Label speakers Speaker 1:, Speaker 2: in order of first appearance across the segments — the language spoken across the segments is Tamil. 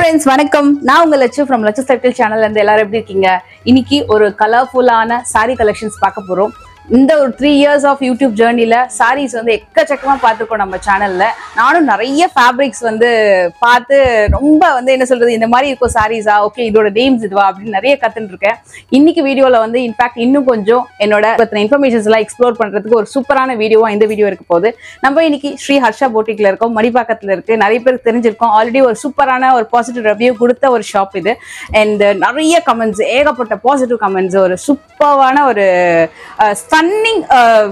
Speaker 1: friends, வணக்கம். நான் உங்க லட்சு from லட்சு சைக்கிள் சேனல்ல இருந்து எல்லாரும் எப்படி இருக்கீங்க? இன்னைக்கு ஒரு கலர்ஃபுல்லான saree collections பார்க்க போறோம். இந்த ஒரு 3 years of YouTube journeyல sarees வந்து எக்கச்சக்கமா பார்த்துருக்கோம் நம்ம சேனல்ல. நானும் நிறைய fabrics வந்து பார்த்து ரொம்ப வந்து என்ன சொல்றது இந்த மாதிரி இருக்கும் sarees-ஆ ஓகே இதோட நேம்ஸ் இதுவா அப்படின்னு நிறைய கத்துட்டு இருக்கேன். இன்னைக்கு வீடியோல வந்து இன்ஃபேக்ட் இன்னும் கொஞ்சம் என்னோட இன்ஃபர்மேஷன்ஸ் எல்லாம் எக்ஸ்ப்ளோர் பண்றதுக்கு ஒரு சூப்பரான வீடியோவா இந்த வீடியோ இருக்க போகுது. நம்ம இன்னைக்கு ஸ்ரீ ஹர்ஷா போட்டிக்ல இருக்கோம், மடிப்பாக்கத்துல இருக்கு. நிறைய பேருக்கு தெரிஞ்சிருக்கோம், ஆல்ரெடி ஒரு சூப்பரான ஒரு பாசிட்டிவ் ரிவ்யூ கொடுத்த ஒரு ஷாப் இது. அண்ட் நிறைய கமெண்ட்ஸ், ஏகப்பட்ட பாசிட்டிவ் கமெண்ட்ஸ், ஒரு சூப்பரான ஒரு ஸ்டன்னிங்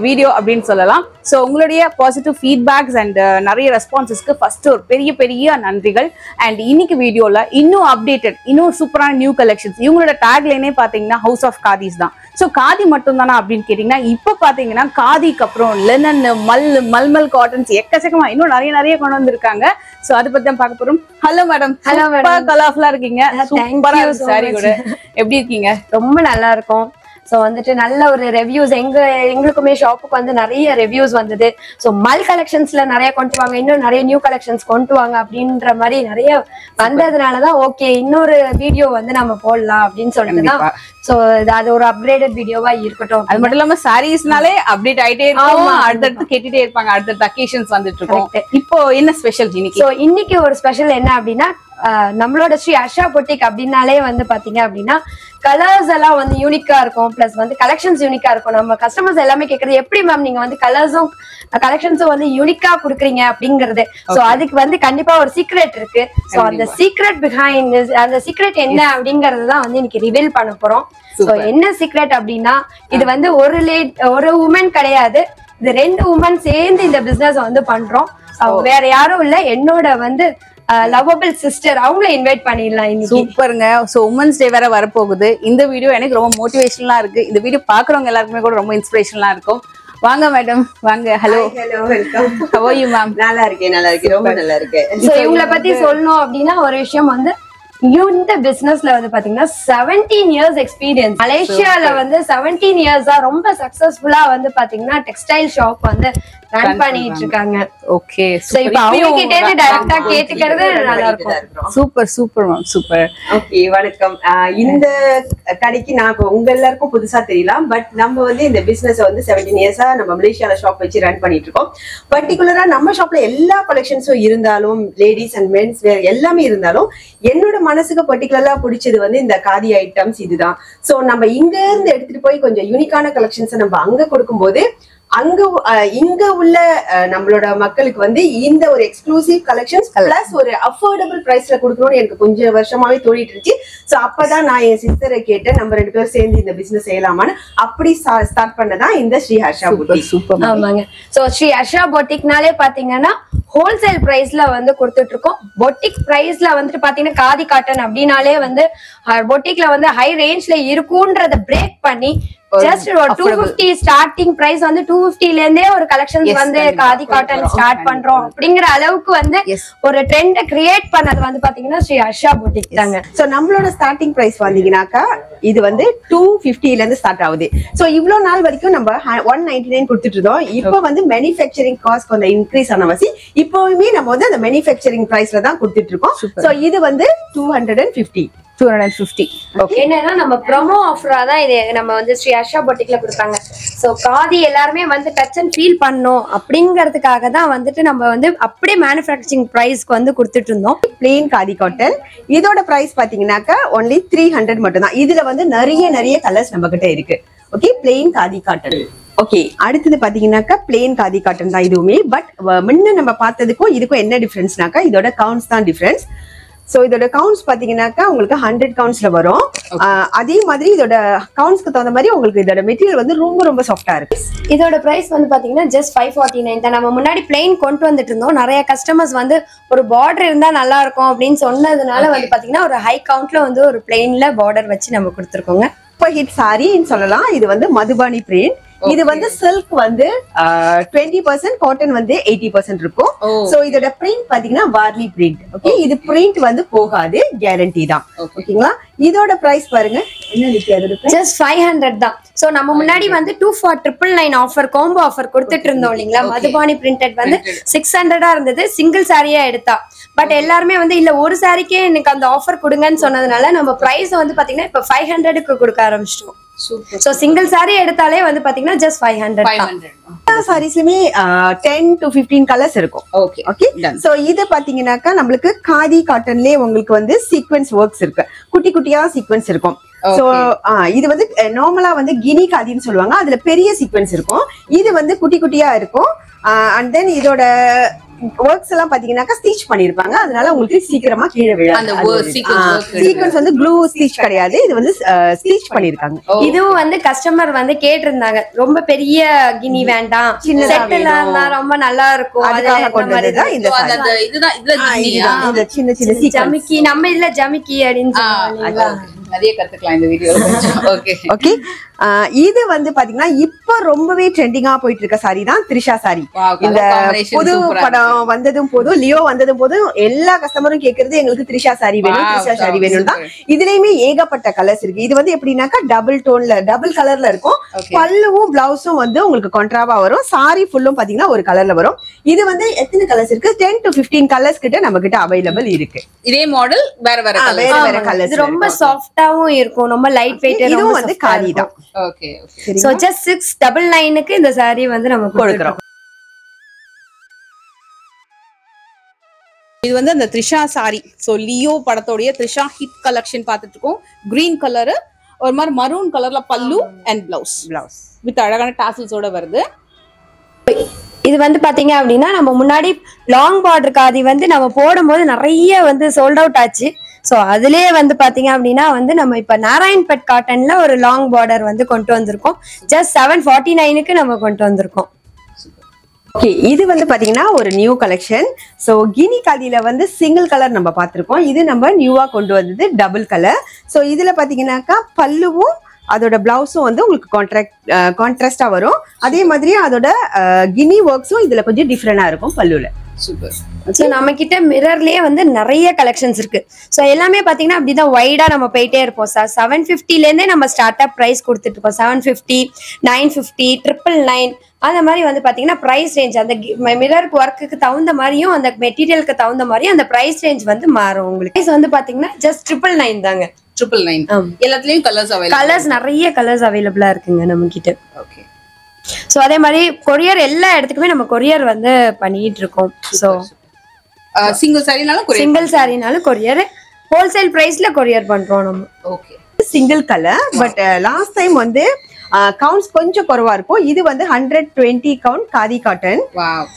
Speaker 1: வீடியோ அப்படின்னு சொல்லலாம். ஸோ உங்களுடைய பாசிட்டிவ் ஃபீட்பேக்ஸ் அண்ட் நிறைய ரெஸ்பான்சஸ்க்கு ஃபர்ஸ்ட் ஒரு பெரிய பெரிய நன்றிகள். அண்ட் இன்னைக்கு வீடியோல இன்னும் அப்டேட்டட், இன்னும் சூப்பரான நியூ கலெக்ஷன்ஸ். இவங்களோட டேக்லைனே பாத்தீங்கன்னா ஹவுஸ் ஆஃப் காதிஸ் தான். ஸோ காதி மட்டும் தானா அப்படின்னு கேட்டீங்கன்னா இப்போ பாத்தீங்கன்னா காதிக்கு அப்புறம் லெனன், மல்மல் காட்டன்ஸ் எக்கச்சக்கமா இன்னும் நிறைய கொண்டு வந்திருக்காங்க. ஸோ அதை பத்தி தான் பார்க்க போறோம். Hello madam. Hello madam. கலர்ஃபுல்லா இருக்கீங்க, சூப்பரா சாரி கூட. எப்படி இருக்கீங்க?
Speaker 2: ரொம்ப நல்லா இருக்கும். ஸோ வந்துட்டு நல்ல ஒரு ரிவ்யூஸ் எங்களுக்குமே ஷாப்புக்கு வந்து நிறைய ரிவ்யூஸ் வந்தது. ஸோ மல் கலெக்ஷன்ஸ்ல நிறைய கொண்டு வாங்க, இன்னும் நிறைய நியூ கலெக்ஷன்ஸ் கொண்டு வாங்க அப்படின்ற மாதிரி நிறைய வந்ததுனாலதான் ஓகே இன்னொரு வீடியோ வந்து நம்ம போடலாம் அப்படின்னு சொல்லிட்டு தான். ஸோ அது ஒரு அப்கிரேடட் வீடியோவா இருக்கட்டும்.
Speaker 1: அது மட்டும் இல்லாம சாரீஸ்னாலே அப்டேட் ஆயிட்டே இருக்கும், அடுத்தடுத்து கேட்டுட்டே இருப்பாங்க, அடுத்தடுத்து அக்கேஷன்ஸ் வந்துட்டு இருக்கும். இப்போ என்ன ஸ்பெஷல் இன்னைக்கு?
Speaker 2: ஸோ இன்னைக்கு ஒரு ஸ்பெஷல் என்ன அப்படின்னா, நம்மளோட ஸ்ரீ ஹர்ஷா பொட்டிக் அப்படின்னாலே வந்து பாத்தீங்க அப்படின்னா கலர்ஸ் எல்லாம் வந்து யூனிக்கா இருக்கும், பிளஸ் வந்து கலெக்ஷன்ஸ் யூனிக்கா இருக்கும். நம்ம கஸ்டமர்ஸ் எல்லாமே கேக்குறது எப்படி மேம் நீங்க வந்து கலர்ஸும் கலெக்ஷன்ஸும் வந்து யூனிக்கா குடுக்குறீங்க அப்படிங்கறது. சோ அதுக்கு வந்து கண்டிப்பா ஒரு சீக்ரெட் இருக்கு. சோ அந்த சீக்ரெட் பிஹைண்ட், அந்த சீக்ரெட் என்ன அப்படிங்கறது தான் வந்து இன்னைக்கு ரிவீல் பண்ண போறோம். சோ என்ன சீக்ரெட் அப்படின்னா, இது வந்து ஒரு உமன் கிடையாது, இது 2 உமன் சேர்ந்து இந்த பிசினஸ் வந்து பண்றோம். வேற யாரும் இல்ல, என்னோட வந்து லவபிள் சிஸ்டர், அவங்கள இன்வைட் பண்ணிடலாம் இன்னைக்கு.
Speaker 1: சூப்பருங்க. சோ உமன்ஸ் டே வேற வரப்போகுது. இந்த வீடியோ எனக்கு ரொம்ப மோட்டிவேஷனலா இருக்கு. இந்த வீடியோ பாக்குறவங்க எல்லாருக்குமே கூட ரொம்ப இன்ஸ்பிரேஷனலா இருக்கும். வாங்க மேடம், வாங்க. Hello.
Speaker 3: Hello, welcome.
Speaker 1: How are you ma'am?
Speaker 3: நல்லா இருக்கேன், ரொம்ப நல்லா இருக்கேன்.
Speaker 2: சோ இவங்கள பத்தி சொல்லணும் அப்படின்னா ஒரு விஷயம் வந்து, இந்த பிசினஸ்ல வந்து பாத்தீங்கன்னா 17 years எக்ஸ்பீரியன்ஸ். மலேசியால வந்து 17 years-ஆ ரொம்ப சக்சஸ்ஃபுல்லா வந்து பாத்தீங்கன்னா டெக்ஸ்டைல் ஷாப் வந்து ரன் பண்ணிட்டு இருக்காங்க.
Speaker 1: ஓகே,
Speaker 2: சோ இப்போ அவங்க கிட்ட இருந்து டைரக்டா கேட்டுக்கிறது நல்லா இருக்கும்.
Speaker 1: Super ma'am, super.
Speaker 3: ஓகே, வணக்கம். இந்த கடைக்கு நான் உங்க எல்லாருக்கும் புதுசா தெரியலாம், பட் நம்ம வந்து இந்த பிசினஸ் வந்து 17 years-ஆ நம்ம மலேசியால ஷாப் வச்சு ரன் பண்ணிட்டு இருக்கோம். பர்டிகுலரா நம்ம ஷாப்ல எல்லா கலெக்ஷன்ஸும் இருந்தாலும், லேடிஸ் அண்ட் மென்ஸ் வேர் எல்லாமே இருந்தாலும், என்னோட மனசுக்கு பர்டிகுலரா பிடிச்சது வந்து இந்த காதி ஐட்டம்ஸ் இதுதான். சோ நம்ம இங்க இருந்து எடுத்துட்டு போய் கொஞ்சம் யூனிக்கான கலெக்ஷன்ஸ் நம்ம அங்க கொடுக்கும்போது இங்க உள்ள நம்மளோட மக்களுக்கு வந்து இந்த ஒரு எக்ஸ்க்ளூசிவ் கலெக்ஷன்ஸ் பிளஸ் ஒரு அஃபோர்டபிள் பிரைஸ்ல கொடுக்கணும்னு எனக்கு கொஞ்சம் வருஷமாவே தோணிட்டு இருந்துச்சு. சோ அப்பதான் நான் என் சிஸ்டரை கேட்டேன், நம்ம 2 பேரும் சேர்ந்து இந்த பிசினஸ் செய்யலாமான்னு. அப்படி ஸ்டார்ட் பண்ணதான் இந்த ஸ்ரீ ஹர்ஷா பொட்டிக்.
Speaker 1: சூப்பர்.
Speaker 2: ஆமாங்க. சோ ஸ்ரீ ஹர்ஷா பொட்டிக்னாலே பாத்தீங்கன்னா ஹோல்சேல் பிரைஸ்ல வந்து கொடுத்துட்டு இருக்கோம். பொட்டிக் பிரைஸ்ல வந்துட்டு பாத்தீங்கன்னா காதி காட்டன் அப்படின்னாலே வந்து பொட்டிக்ல வந்து ஹை ரேஞ்ச்ல இருக்கும்ன்றத பிரேக் பண்ணி ஜஸ்ட் 250 ஸ்டார்டிங் பிரைஸ் வந்து 250ல இருந்தே ஒரு கலெக்ஷன்ஸ் வந்து காதி காட்டன் ஸ்டார்ட் பண்றோம் அப்படிங்கிற அளவுக்கு வந்து ஒரு ட்ரெண்ட் கிரியேட் பண்ணது வந்து பாத்தீங்கன்னா ஸ்ரீ ஹர்ஷா பொட்டிக் தாங்க.
Speaker 3: சோ நம்மளோட ஸ்டார்டிங் பிரைஸ் பாத்தீங்கன்னாக்கா இது வந்து 250ல இருந்து ஸ்டார்ட் ஆகுது. சோ இவ்வளவு நாள் வரைக்கும் நம்ம 199 கொடுத்துட்டு இருந்தோம். இப்போ வந்து மேனுஃபேக்சரிங் காஸ்ட் கொஞ்சம் இன்க்ரீஸ் ஆன வாசி இப்போவுமே நம்ம வந்து அந்த மேனுஃபேக்சரிங் பிரைஸ்ல தான் கொடுத்துட்டு இருக்கோம். சோ இது வந்து 250.
Speaker 2: என்னன்னா நம்ம ப்ரோமோ ஆஃபரா தான் இது நம்ம வந்து ஸ்ரீ ஹர்ஷா பொட்டிக்ல கொடுத்தாங்க. சோ காதி எல்லாருமே வந்து டச் அண்ட் ஃபீல் பண்ணணும் அப்படிங்கறதுக்காக தான் வந்துட்டு நம்ம வந்து அப்படியே மேனுஃபேக்சரிங் பிரைஸ்க்கு வந்து கொடுத்துட்டு இருந்தோம்.
Speaker 3: பிளெயின் காதி காட்டன் இதோட பிரைஸ் பாத்தீங்கன்னாக்கா only 300 மட்டும் தான். இதுல வந்து நிறைய கலர்ஸ் நம்ம கிட்ட இருக்கு. Okay, plain khadi cotton. Okay, அடுத்தது பாத்தீங்கன்னாக்கா பிளெயின் காதி காட்டன் தான் இதுவுமே. பட் முன்ன நம்ம பார்த்ததுக்கும் இதுக்கும் என்ன டிஃபரன்ஸ்னாக்கா இதோட கவுண்ட்ஸ் தான் டிஃபரன்ஸ். சோ இதோட கவுண்ட்ஸ் பாத்தீங்கன்னாக்கா உங்களுக்கு 100 கவுண்ட்ஸ்ல வரும். அதே மாதிரி இதோட கவுண்ட்ஸ்க்கு தகுந்த மாதிரி உங்களுக்கு இதோட மெட்டீரியல் வந்து ரொம்ப சாஃப்டா இருக்கு.
Speaker 2: இதோட பிரைஸ் வந்து பாத்தீங்கன்னா ஜஸ்ட் 549 தான். நம்ம முன்னாடி பிளெயின் கொண்டு வந்துட்டு இருந்தோம். நிறைய கஸ்டமர்ஸ் வந்து ஒரு பார்டர் இருந்தா நல்லா இருக்கும் அப்படின்னு சொன்னதுனால வந்து பாத்தீங்கன்னா ஒரு ஹை கவுண்ட்ல வந்து ஒரு பிளெயின்ல பார்டர் வச்சு நம்ம கொடுத்துருக்கோங்க.
Speaker 3: சூப்பர் ஹிட் சாரின்னு சொல்லலாம். இது வந்து மதுபானி பிரிண்ட். இது வந்து சில்க் வந்து 20%, காட்டன் வந்து 80% இருக்கும். சோ இதோட பிரிண்ட் பாத்தீங்கன்னா வார்லி பிரிண்ட். ஓகே, இது பிரிண்ட் வந்து போகாது, கேரண்டி தான். ஓகேங்களா. இதோட பிரைஸ் பாருங்க என்ன இருக்கு அதோட price?
Speaker 2: ஜஸ்ட் 500 தான். சோ நம்ம முன்னாடி வந்து 2 for 999 ஆஃபர் காம்போ ஆஃபர் கொடுத்துட்டு இருந்தோம் இல்லீங்களா? மதுபானி பிரிண்டட் வந்து 600 இருந்தது சிங்கிள் சாரியா எடுத்தா. பட் எல்லாருமே வந்து இல்ல ஒரு சாரிக்கே எனக்கு அந்த ஆஃபர் கொடுங்கன்னு சொன்னதுனால நம்ம பிரைஸ் வந்து பாத்தீங்கன்னா இப்ப 500க்கு கொடுக்க ஆரம்பிச்சிட்டோம். சோ சிங்கிள் சாரி எடுத்தாலே வந்து பாத்தீங்கன்னா ஜஸ்ட் 500 தான்.
Speaker 3: சாரீஸ்லயுமே 10 to 15 கலர்ஸ் இருக்கும்.
Speaker 1: ஓகே
Speaker 3: ஓகே சோ இது பாத்தீங்கன்னாக்கா நம்மளுக்கு காதி காட்டன்லயே உங்களுக்கு வந்து சீக்வென்ஸ் ஒர்க்ஸ் இருக்கு, குட்டி குட்டியா சீக்வென்ஸ் இருக்கும். சோ இது வந்து நார்மலா வந்து கினி காதின்னு சொல்லுவாங்க, அதுல பெரிய சீக்வென்ஸ் இருக்கும், இது வந்து குட்டி குட்டியா இருக்கும். அண்ட் தென் இதோட ஒர்க்ஸ் எல்லாம் பாத்தீங்கன்னாக்கா ஸ்டிச் பண்ணிருப்பாங்க, அதனால உங்களுக்கு சீக்கிரமா கீழே விழாது. சீக்வென்ஸ் வந்து க்ளூ ஸ்டிச் கிடையாது, இது வந்து ஸ்டிச் பண்ணிருக்காங்க.
Speaker 2: இதுவும் வந்து கஸ்டமர் வந்து கேட்டிருந்தாங்க ரொம்ப பெரிய கினி வேண்டாம், சின்னதா இருந்தா ரொம்ப நல்லா இருக்கும்,
Speaker 3: அதுக்காக கொண்டு வந்ததுதான் இந்த இந்த சின்ன சின்ன
Speaker 2: ஜமிக்கி. நம்ம இதுல ஜமிக்கி அப்படின்னு சொல்லுவாங்க,
Speaker 1: நிறைய கத்துக்கலாம் இந்த வீடியோ. ஓகே
Speaker 3: ஓகே இது வந்து பாத்தீங்கன்னா இப்ப ரொம்பவே ட்ரெண்டிங்கா போயிட்டு இருக்க சாரி தான் த்ரிஷா சாரி. இந்த புது படம் வந்ததும் போதும், லியோ வந்ததும் போதும் எல்லா கஸ்டமரும் கேக்குறது எங்களுக்கு த்ரிஷா சாரி வேணும், த்ரிஷா சாரி வேணும் தான். இதுலயுமே ஏகப்பட்ட கலர்ஸ் இருக்கு. இது வந்து எப்படின்னாக்கா டபுள் டோன்ல டபுள் கலர்ல இருக்கும், பல்லுவும் பிளவுஸும் வந்து உங்களுக்கு கான்ட்ராவா வரும், சாரி ஃபுல்லும் பாத்தீங்கன்னா ஒரு கலர்ல வரும். இது வந்து எத்தனை கலர்ஸ் இருக்கு? 10 to 15 கலர்ஸ் கிட்ட நம்ம கிட்ட அவைலபிள் இருக்கு.
Speaker 1: இதே மாடல் வேற வேற
Speaker 2: கலர்ஸ். இது ரொம்ப சாஃப்ட்டாவும் இருக்கும், ரொம்ப லைட் வெயிட்.
Speaker 3: இதுவும் வந்து காதி தான்.
Speaker 1: ஓகே
Speaker 2: சோ ஜஸ்ட் 699க்கு இந்த சாரி வந்து நம்ம கொடுக்கிறோம்.
Speaker 1: இது வந்து அந்த த்ரிஷா சாரி. சோ லியோ படத்தோடைய த்ரிஷா ஹிட் கலெக்ஷன் பார்த்துட்டு இருக்கோம். கிரீன் கலர், ஒரு மாதிரி மரூன் கலர்ல பல்லு அண்ட் பிளவுஸ் வித் அழகான டாசல்ஸோட வருது.
Speaker 2: இது வந்து பாத்தீங்க அப்படின்னா நம்ம முன்னாடி லாங் பார்டர் காதி வந்து நம்ம போடும்போது நிறைய வந்து சோல்ட் அவுட் ஆச்சு. சோ அதுலயே வந்து பாத்தீங்க அப்படின்னா வந்து நம்ம இப்ப நாராயண்பட் காட்டன்ல ஒரு லாங் பார்டர் வந்து கொண்டு வந்திருக்கோம். ஜஸ்ட் 749க்கு நம்ம கொண்டு வந்திருக்கோம்.
Speaker 3: ஓகே இது வந்து பாத்தீங்கன்னா ஒரு நியூ கலெக்ஷன். சோ கினி காதியில வந்து சிங்கிள் கலர் நம்ம பார்த்திருக்கோம், இது நம்ம நியூவா கொண்டு வந்தது டபுள் கலர். சோ இதுல பாத்தீங்கன்னாக்கா பல்லுவும் அதோட பிளவுஸும் வந்து உங்களுக்கு கான்ட்ராஸ்டா வரும். அதே மாதிரி அதோட கினி ஒர்க்ஸும் இதுல கொஞ்சம் டிஃப்ரெண்டா இருக்கும் பல்லுல.
Speaker 1: சூப்பர்.
Speaker 2: சோ நம்ம கிட்ட மிரர்லயே வந்து நிறைய கலெக்ஷன்ஸ் இருக்கு. சோ எல்லாமே பாத்தீங்கன்னா அப்படிதான் வைடா நம்ம போயிட்டே இருப்போம் சார். 750ல இருந்தே நம்ம ஸ்டார்ட் அப் பிரைஸ் கொடுத்துட்டு இருக்கோம். 750, 950, 999 அந்த மாதிரி வந்து பாத்தீங்கன்னா பிரைஸ் ரேஞ்ச் அந்த மிரர் ஒர்க்குக்கு தகுந்த மாதிரியும் அந்த மெட்டீரியலுக்கு தகுந்த மாதிரியும் அந்த பிரைஸ் ரேஞ்ச் வந்து மாறும். உங்களுக்கு பிரைஸ் வந்து பாத்தீங்கன்னா ஜஸ்ட் 999 தாங்க.
Speaker 1: 999 எல்லாத்துலயும் கலர்ஸ்
Speaker 2: நிறைய கலர்ஸ் அவைலபிளா இருக்குங்க நம்ம கிட்ட.
Speaker 1: ஓகே
Speaker 2: சோ அதே மாதிரி கொரியர் எல்லா இடத்துக்குமே நம்ம கொரியர் வந்து பண்ணிட்டு இருக்கோம். சோ
Speaker 1: சிங்கிள்
Speaker 2: சாரினாலும் கொரியர், ஹோல்சேல் பிரைஸ்ல கொரியர் பண்றோம் நம்ம.
Speaker 1: Okay
Speaker 3: single colour but last time வந்து கவுண்ட்ஸ் கொஞ்சம் குறைவா இருக்கும். இது வந்து 120 கவுண்ட் காதி காட்டன்.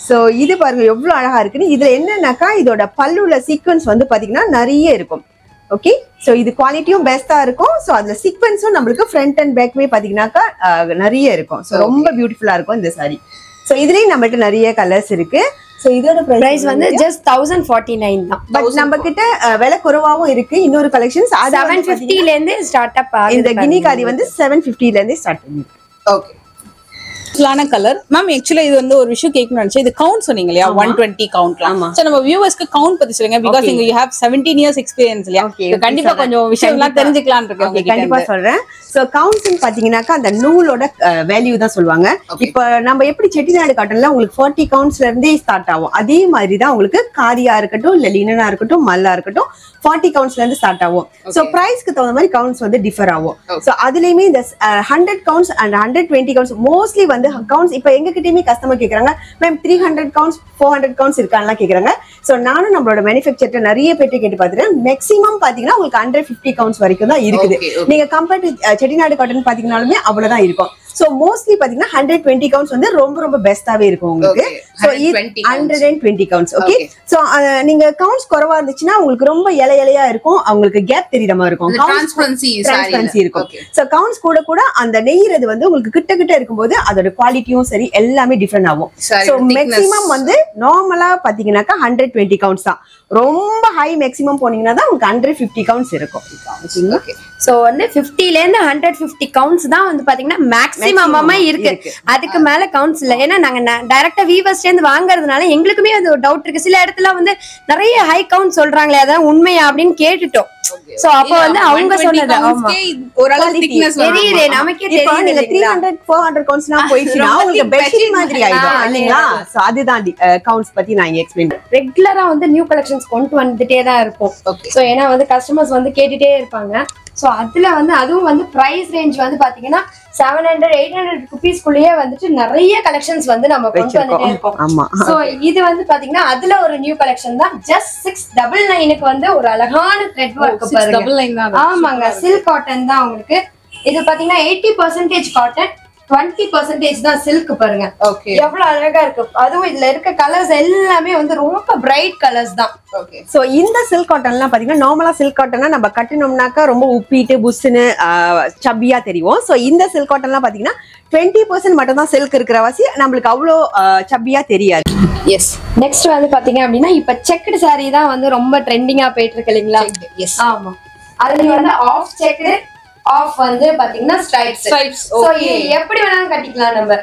Speaker 3: சோ இது பாருங்க எவ்வளவு அழகா இருக்குன்னு. இதுல என்னன்னாக்கா இதோட பல்லுல சீக்வன்ஸ் வந்து பாத்தீங்கன்னா நிறைய இருக்கும். ஓகே சோ இது குவாலிட்டியும் பெஸ்டா இருக்கும். சோ அதுல சீக்வென்ஸும் நம்மளுக்கு ஃப்ரண்ட் அண்ட் பேக்மே பாத்தீங்கன்னாக்கா நிறைய இருக்கும். சோ ரொம்ப பியூட்டிஃபுல்லா இருக்கும் இந்த சாரி. சோ இதுலயும் நம்மகிட்ட நிறைய கலர்ஸ் இருக்கு. சோ இதோட பிரைஸ்
Speaker 2: வந்து ஜஸ்ட் 1049 தான்.
Speaker 3: பட் நம்ம கிட்ட விலை குறைவாவும் இருக்கு. இன்னொரு கலெக்ஷன்ஸ்
Speaker 2: 750ல இருந்து ஸ்டார்ட் அப் ஆகுது.
Speaker 3: இந்த கினி காதி வந்து 750ல இருந்து ஸ்டார்ட் பண்ணுது.
Speaker 1: Okay colour ma'am. ஆக்சுவலா இது வந்து ஒரு விஷயம் கேட்கணும்னு நினைச்சேன். இது கவுண்ட் சொன்னீங்க இல்லையா, 120 கவுண்ட்லாம். சோ நம்ம வியூவர்ஸ்க்கு கவுண்ட் பத்தி சொல்லுங்க, because you have 17 years experience இல்லையா, கண்டிப்பா கொஞ்சம் விஷயம்லாம் தெரிஞ்சுக்கலாம்னு இருக்கேன்.
Speaker 3: கண்டிப்பா சொல்றேன். சோ கவுண்ட்ஸ் பாத்தீங்கன்னாக்கா அந்த நூலோட வேல்யூ தான் சொல்லுவாங்க. இப்ப நம்ம எப்படி செட்டிநாடு காட்டன்ல உங்களுக்கு 40 கவுண்ட்ஸ்ல இருந்தே ஸ்டார்ட் ஆகும், அதே மாதிரி தான் உங்களுக்கு காதியா இருக்கட்டும் இல்ல லினனா இருக்கட்டும் மல்லா இருக்கட்டும் 40 கவுண்ட்ஸ்ல இருந்து ஸ்டார்ட் ஆகும். சோ பிரைஸ்க்கு தகுந்த மாதிரி கவுண்ட்ஸ் வந்து டிஃபர் ஆகும். சோ அதுலயுமே இந்த 100 கவுண்ட்ஸ் அண்ட் 120 கவுண்ட்ஸ் மோஸ்ட்லி வந்து கவுண்ட்ஸ் இப்ப எங்க கிட்டயுமே கஸ்டமர் கேக்குறாங்க, மேம் 300 கவுண்ட்ஸ் 400 கவுண்ட்ஸ் இருக்கான்லாம் கேக்குறாங்க. சோ நானும் நம்மளோட மேனுஃபேக்சர்ட்ட நிறைய பேர்ட்ட கேட்டு பார்த்துட்டேன். மேக்ஸிமம் பாத்தீங்கன்னா உங்களுக்கு 150 கவுண்ட்ஸ் வரைக்கும் தான் இருக்குது. நீங்க கம்பேர் டு செட்டிநாடு காட்டன் பாத்தீங்கன்னாலுமே அவ்வளவுதான் இருக்கும். சோ மோஸ்ட்லி பாத்தீங்கன்னா 120 கவுண்ட்ஸ் வந்து ரொம்ப ரொம்ப பெஸ்டாவே இருக்கும் உங்களுக்கு. So 120 counts. ஓகே சோ நீங்க கவுண்ட்ஸ் குறைவா இருந்துச்சுன்னா உங்களுக்கு ரொம்ப இலையா இருக்கும், அவங்களுக்கு கேப் தெரியுற மாதிரி இருக்கும், டிரான்ஸ்பரன்சி இருக்கும். சோ கவுண்ட்ஸ் கூட கூட அந்த நெய்யறது வந்து உங்களுக்கு கிட்ட கிட்ட இருக்கும்போது அதோட குவாலிட்டியும் சரி எல்லாமே டிஃபரெண்ட் ஆகும். சோ மேக்ஸிமம் வந்து நார்மலா பாத்தீங்கன்னாக்கா 120 கவுண்ட்ஸ் தான். ரொம்ப ஹை மேக்ஸிமம் போனீங்கன்னா தான் உங்களுக்கு 150 கவுண்ட்ஸ் இருக்கும்.
Speaker 2: சோ வந்து 50ல இருந்து 150 கவுண்ட்ஸ் தான் வந்து பாத்தீங்கன்னா மேக்ஸிமமா இருக்கு. அதுக்கு மேல கவுண்ட்ஸ் இல்ல. ஏன்னா நாங்க டைரக்டா வீவர்ஸ்ல இருந்து வாங்குறதுனால எங்களுக்குமே அது ஒரு டவுட் இருக்கு. சில இடத்துல வந்து நிறைய ஹை கவுண்ட் சொல்றாங்களே, அதான் உண்மையா அப்படின்னு கேட்டுட்டோம். சோ அப்ப வந்து அவங்க சொன்னது ஆமா
Speaker 1: ஓரளவு thickness
Speaker 2: தெரியுதே நமக்கே
Speaker 3: இப்போ
Speaker 2: தெரியுது
Speaker 3: நீங்க 300 400 கவுண்ட்ஸ்லாம் போயிடுச்சுனா உங்களுக்கு பெட்ஷீட் மாதிரி ஆயிடும் இல்லீங்களா? சோ அதுதான் கவுண்ட்ஸ் பத்தி நான் எக்ஸ்பிளைன் பண்றேன்.
Speaker 2: ரெகுலரா வந்து நியூ கலெக்ஷன்ஸ் கொண்டு வந்துட்டே தான் இருக்கும். சோ ஏன்னா வந்து கஸ்டமர்ஸ் வந்து கேட்டுட்டே இருப்பாங்க. சோ அதுல வந்து அதுவும் வந்து பிரைஸ் ரேஞ்ச் வந்து பாத்தீங்கன்னா 700-800 ருபீஸ்க்குள்ளேயே வந்துட்டு நிறைய கலெக்ஷன்ஸ் வந்து நம்ம கொண்டு வந்துட்டே இருக்கோம்.
Speaker 3: ஆமா.
Speaker 2: சோ இது வந்து பாத்தீங்கன்னா அதுல ஒரு நியூ கலெக்ஷன் தான் ஜஸ்ட் 699க்கு வந்து ஒரு அழகான த்ரெட் வர்க் பாருங்க. ஆமாங்க, சில்க் காட்டன் தான் உங்களுக்கு. இது பாத்தீங்கன்னா 80% காட்டன், 20% தான் சில்க் பாருங்க.
Speaker 1: ஓகே,
Speaker 2: எவ்வளவு அழகா இருக்கு. அதுவும் இதுல இருக்க கலர்ஸ் எல்லாமே வந்து ரொம்ப பிரைட் கலர்ஸ் தான்.
Speaker 1: ஓகே.
Speaker 3: சோ இந்த சில்க் காட்டன்லாம் பாத்தீங்கன்னா நார்மலா சில்க் காட்டன்னா நம்ம கட்டணும்னாக்கா ரொம்ப உப்பிட்டு புஸ்ஸுன்னு சப்பியா தெரியும். சோ இந்த சில்க் காட்டன்லாம் பாத்தீங்கன்னா 20% மட்டும் தான் சில்க் இருக்கிற வாசி நம்மளுக்கு அவ்வளோ சப்பியா தெரியாது.
Speaker 1: எஸ்.
Speaker 2: நெக்ஸ்ட் வந்து பாத்தீங்க அப்படின்னா இப்ப செக்குடு சாரி தான் வந்து ரொம்ப ட்ரெண்டிங்கா போயிட்டு இருக்கு இல்லைங்களா?
Speaker 1: எஸ்.
Speaker 2: ஆமா, அதுல வந்து ஆஃப் செக்குடு ஆஃப் வந்து பாத்தீங்கன்னா ஸ்ட்ரைப்ஸ். சோ எப்படி வேணாலும் கட்டிக்கலாம் நம்ம.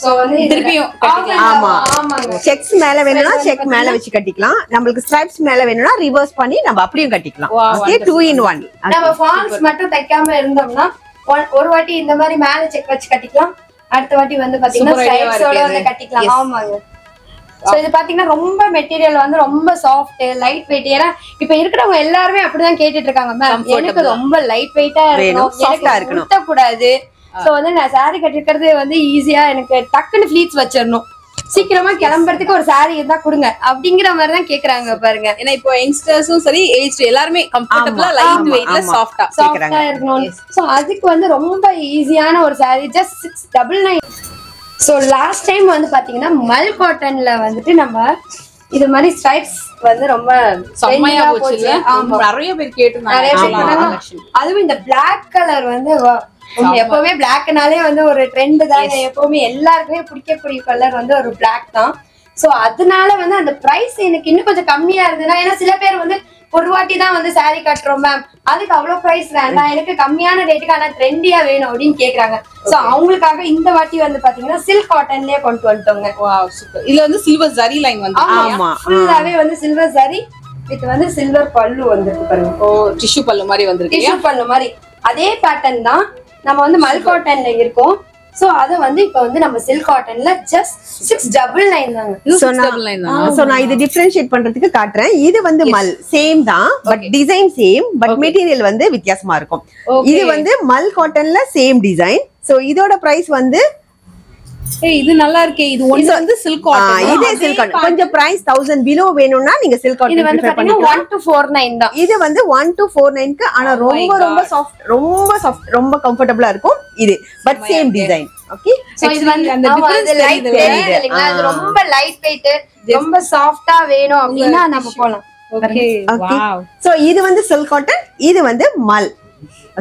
Speaker 2: சோ வந்து
Speaker 1: திருப்பியும்
Speaker 3: ஆமா,
Speaker 2: ஆமாங்க.
Speaker 3: செக்ஸ் மேல வேணும்னா செக் மேல வச்சு கட்டிக்கலாம். நம்மளுக்கு ஸ்ட்ரைப்ஸ் மேல வேணும்னா ரிவர்ஸ் பண்ணி நம்ம அப்படியே கட்டிக்கலாம். Okay, 2 in 1.
Speaker 2: நம்ம ஃபால்ஸ் மட்டும் தைக்காம இருந்தோம்னா ஒரு வாட்டி இந்த மாதிரி மேல செக் வச்சு கட்டிக்கலாம், அடுத்த வாட்டி வந்து பாத்தீங்கன்னா ஸ்ட்ரைப்ஸோட வந்து கட்டிக்கலாம். ஆமாங்க. சோ இது பாத்தீங்கன்னா ரொம்ப மெட்டீரியல் வந்து ரொம்ப சாஃப்ட் லைட் வெயிட். ஏன்னா இப்ப இருக்கிறவங்க எல்லாருமே அப்படிதான் கேட்டுட்டு இருக்காங்க, மேம் எனக்கு ரொம்ப லைட் வெயிட்டா இருக்கணும், சாஃப்ட்டா இருக்கணும், கூடாது. சோ வந்து நான் சாரி கட்டிருக்கிறது வந்து ஈஸியா எனக்கு டக்குன்னு ஃபிளீட்ஸ் வச்சிடணும், சீக்கிரமா கிளம்புறதுக்கு ஒரு சாரி இருந்தா கொடுங்க அப்படிங்கிற மாதிரி தான் கேக்குறாங்க பாருங்க.
Speaker 1: ஏன்னா இப்போ யங்ஸ்டர்ஸும் சரி ஏஜ் எல்லாருமே கம்ஃபர்ட்டபிளா லைட் வெயிட்ல சாஃப்ட்டா
Speaker 2: இருக்கணும். சோ அதுக்கு வந்து ரொம்ப ஈஸியான ஒரு sorry just 699. So last time வந்து பாத்தீங்கன்னா மல் காட்டன்ல வந்துட்டு நம்ம இது மாதிரி ஸ்ட்ரைப்ஸ் வந்து ரொம்ப
Speaker 1: செம்மையா போச்சு. நிறைய பேர் கேட்டிருந்தாங்க.
Speaker 2: அதுவும் இந்த பிளாக் கலர் வந்து எப்பவுமே பிளாக்னாலே வந்து ஒரு ட்ரெண்ட் தான். எப்பவுமே எல்லாருக்குமே பிடிக்கக்கூடிய கலர் வந்து ஒரு பிளாக் தான். சோ அதனால வந்து அந்த பிரைஸ் எனக்கு இன்னும் கொஞ்சம் கம்மியா இருந்ததுன்னா, ஏன்னா சில பேர் வந்து ஒரு வாட்டி தான் வந்து சாரி கட்டுறோம் மேம், அதுக்கு அவ்வளவு பிரைஸ் வேண்டாம், எனக்கு கம்மியான ரேட்டுக்கு ஆனா ட்ரெண்டியா வேணும் அப்படின்னு கேக்குறாங்க. சோ அவங்களுக்காக இந்த வாட்டி வந்து பாத்தீங்கன்னா சில்க் காட்டன்லயே கொண்டு வந்துட்டோங்க.
Speaker 1: Wow, super. இதுல வந்து சில்வர் ஜரி லைன் வந்து
Speaker 2: ஆமா, ஃபுல்லாவே வந்து சில்வர் ஜரி வித் வந்து சில்வர் பல்லு வந்துருக்கு பாருங்க.
Speaker 1: ஓ, டிஷ்யூ பல்லு மாதிரி வந்திருக்கு.
Speaker 2: டிஷ்யூ பல்லு மாதிரி அதே பேட்டர்ன் தான் நம்ம வந்து மல் காட்டன்ல இருக்கும். சோ அத வந்து இப்ப வந்து நம்ம சில்க் காட்டன்ல ஜஸ்ட் 699 தாங்க.
Speaker 3: சோ நான் இது டிஃபரன்ஷியேட் பண்றதுக்கு காட்டுறேன். இது வந்து மல் சேம் தான், but design same, but material வந்து வித்தியாசமா இருக்கும். இது வந்து மல் காட்டன்ல சேம் டிசைன். சோ இதோட பிரைஸ் வந்து
Speaker 1: இது நல்லா இருக்கே. இது ஒன்னு வந்து சில்க் காட்டன்,
Speaker 3: இதே சில்க் காட்டன். கொஞ்சம் பிரைஸ் 1000 பிலோ வேணும்னா நீங்க சில்க் காட்டன் ப்ரிஃபர் பண்ணிக்கலாம்.
Speaker 2: 1249 தான்.
Speaker 3: இது வந்து 1249 க்கு. ஆனா ரொம்ப சாஃப்ட் ரொம்ப கம்ஃபர்ட்டபிளா இருக்கும் இது, but same design. Okay,
Speaker 2: so இது வந்து அந்த டிஃபரன்ஸ் லைட் தெரியுதுங்களா? இது ரொம்ப லைட் வெயிட், ரொம்ப சாஃப்ட்டா வேணும் அப்படினா நம்ம போலாம்.
Speaker 1: Okay, wow.
Speaker 3: சோ இது வந்து சில்க் காட்டன், இது வந்து மல்.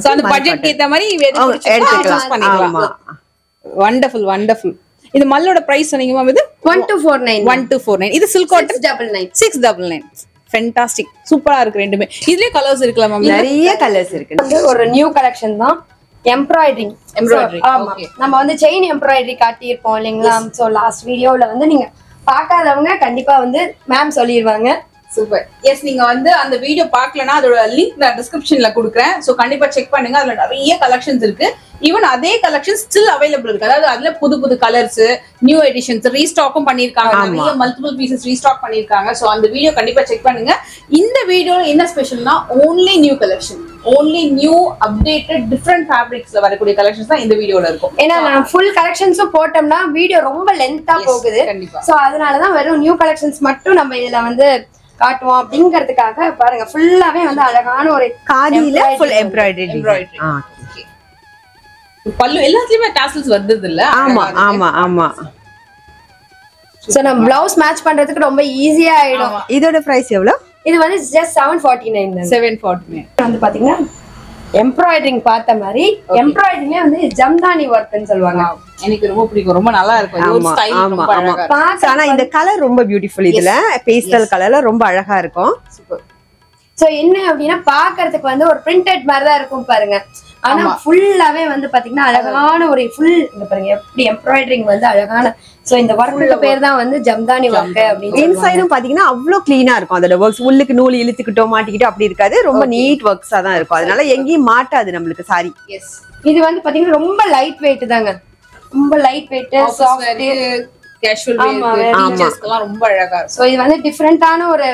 Speaker 1: சோ அந்த பட்ஜெட் ஏத்த மாதிரி எடுத்துக்கலாம், பண்ணிக்கலாம். வண்டர்ஃபுல். இது மல்லோட பிரைஸ் சொன்னீங்க மேம். இது 1249. இது சில்க் காட்டன் 699. ஃபேண்டாஸ்டிக், சூப்பரா இருக்கு ரெண்டுமே. இதுலயே கலர்ஸ் இருக்குல மேம்?
Speaker 3: நிறைய கலர்ஸ் இருக்கு.
Speaker 2: வந்து ஒரு நியூ கலெக்ஷன் தான் எம்ப்ராய்டரிங். ஆமா, நம்ம வந்து செயின் எம்ப்ராய்டரி காட்டி இருப்போம் இல்லைங்களா? சோ லாஸ்ட் வீடியோல வந்து நீங்க பார்க்காதவங்க கண்டிப்பா வந்து மேம் சொல்லிடுவாங்க.
Speaker 1: சூப்பர். எஸ், நீங்க வந்து அந்த வீடியோ பார்க்கலனா அதோட லிங்க் நான் டிஸ்கிரிப்ஷன்ல கொடுக்குறேன். சோ கண்டிப்பா செக் பண்ணுங்க. அதுல நிறைய கலெக்ஷன்ஸ் இருக்கு. ஈவன் அதே கலெக்ஷன் ஸ்டில் அவைலபிள் இருக்கு. அதாவது அதுல புது கலர்ஸ், நியூ எடிஷன்ஸ் ரீஸ்டாக்கும் பண்ணிருக்காங்க. நிறைய மல்டிபிள் பீசஸ் ரீஸ்டாக் பண்ணிருக்காங்க. சோ அந்த வீடியோ கண்டிப்பா செக் பண்ணுங்க. இந்த வீடியோல என்ன ஸ்பெஷல்னா only new collection, only new updated different ஃபேப்ரிக்ஸ்ல வரக்கூடிய கலெக்ஷன்ஸ் தான் இந்த வீடியோல இருக்கும்.
Speaker 2: ஏன்னா நான் ஃபுல் கலெக்ஷன்ஸும் போட்டோம்னா வீடியோ ரொம்ப லென்த்தா போகுது. சோ அதனால தான் வெறும் நியூ கலெக்ஷன்ஸ் மட்டும் நம்ம இதுல வந்து காட்டுவோம் அப்படிங்கிறதுக்காக பாருங்க. ஃபுல்லாவே வந்து அழகான ஒரு
Speaker 3: காதியில ஃபுல் எம்ப்ராய்டரி.
Speaker 1: பல்லு எல்லாத்துலயுமே டாசல்ஸ் வருது இல்ல?
Speaker 3: ஆமா.
Speaker 2: சோ நம்ம ப்ளவுஸ் மேட்ச் பண்றதுக்கு ரொம்ப ஈஸியா ஆயிடும்.
Speaker 3: இதோட பிரைஸ் எவ்வளவு?
Speaker 2: இது வந்து ஜஸ்ட் 749 தான்.
Speaker 1: 749
Speaker 2: வந்து பாத்தீங்கன்னா எம்ப்ராய்டரிங் பார்த்த மாதிரி எம்ப்ராய்டரிங்ல வந்து ஜம்தானி வர்க்னு சொல்லுவாங்க.
Speaker 1: எனக்கு ரொம்ப பிடிக்கும், ரொம்ப நல்லா இருக்கும். இது ஒரு ஸ்டைல், ரொம்ப அழகா
Speaker 3: இருக்கு. ஆனா இந்த கலர் ரொம்ப பியூட்டிஃபுல். இதுல பேஸ்டல் கலர்ல ரொம்ப அழகா இருக்கும்.
Speaker 1: சூப்பர்.
Speaker 2: சோ என்ன அப்படின்னா பாக்குறதுக்கு வந்து ஒரு பிரிண்டட் மாதிரி தான் இருக்கும் பாருங்க. ஆனா ஃபுல்லாவே வந்து பாத்தீங்கன்னா அழகான ஒரு ஃபுல் இங்க பாருங்க எப்படி எம்ப்ராய்டரிங் வந்து அழகான சோ இந்த ஒர்க்குக்கு பேர் தான் வந்து ஜம்தானி ஒர்க் அப்படின்னு.
Speaker 3: இன்சைடும் பாத்தீங்கன்னா அவ்வளவு கிளீனா இருக்கும். அதோட ஒர்க்ஸ் உள்ளுக்கு நூல் இழுத்துக்கிட்டோ மாட்டிக்கிட்டோ அப்படி இருக்காது. ரொம்ப நீட் ஒர்க்ஸா தான் இருக்கும். அதனால எங்கேயும் மாட்டாது நம்மளுக்கு சாரி.
Speaker 2: இது வந்து பாத்தீங்கன்னா ரொம்ப லைட் வெயிட் தாங்க. ரொம்ப லைட் வெயிட் சாஃப்ட்
Speaker 1: கேஷுவல் டீச்சர்ஸ்க்குலாம் ரொம்ப அழகா இருக்கும்.
Speaker 2: சோ இது வந்து டிஃபரண்டான ஒரு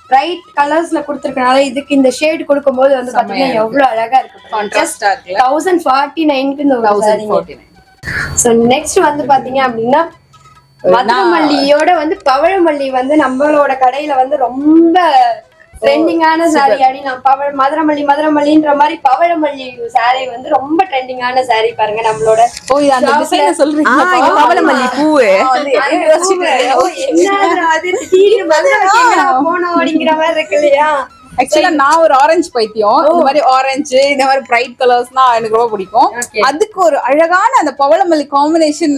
Speaker 2: பிரைட் கலர்ஸ்ல கொடுத்திருக்கனால இதுக்கு இந்த ஷேட் கொடுக்கும்போது வந்து பாத்தீங்கன்னா எவ்வளவு அழகா இருக்கு.
Speaker 1: கான்ட்ராஸ்டா இருக்கு.
Speaker 2: 1049க்கு இந்த 1049. சோ நெக்ஸ்ட் வந்து பாத்தீங்க அப்படின்னா மதுரமல்லியோட வந்து பவழமல்லி வந்து நம்மளோட கடையில வந்து ரொம்ப ட்ரெண்டிங்கான சாரி. அப்படின்னு மதுரமல்லின்ற மாதிரி பவழமல்லி சாரி வந்து ரொம்ப ட்ரெண்டிங்கான சாரி பாருங்க நம்மளோட.
Speaker 1: அந்த டிசைனை சொல்றீங்க.
Speaker 3: பவளமல்லி பூவு
Speaker 2: போனோம் அப்படிங்கிற மாதிரி இருக்கு இல்லையா?
Speaker 1: ஆக்சுவலா நான் ஒரு ஆரஞ்சு பைத்தியம். இந்த மாதிரி ஆரஞ்சு இந்த மாதிரி பிரைட் கலர்ஸ்னா எனக்கு ரொம்ப பிடிக்கும். அதுக்கு ஒரு அழகான அந்த பவளமல்லி காம்பினேஷன்.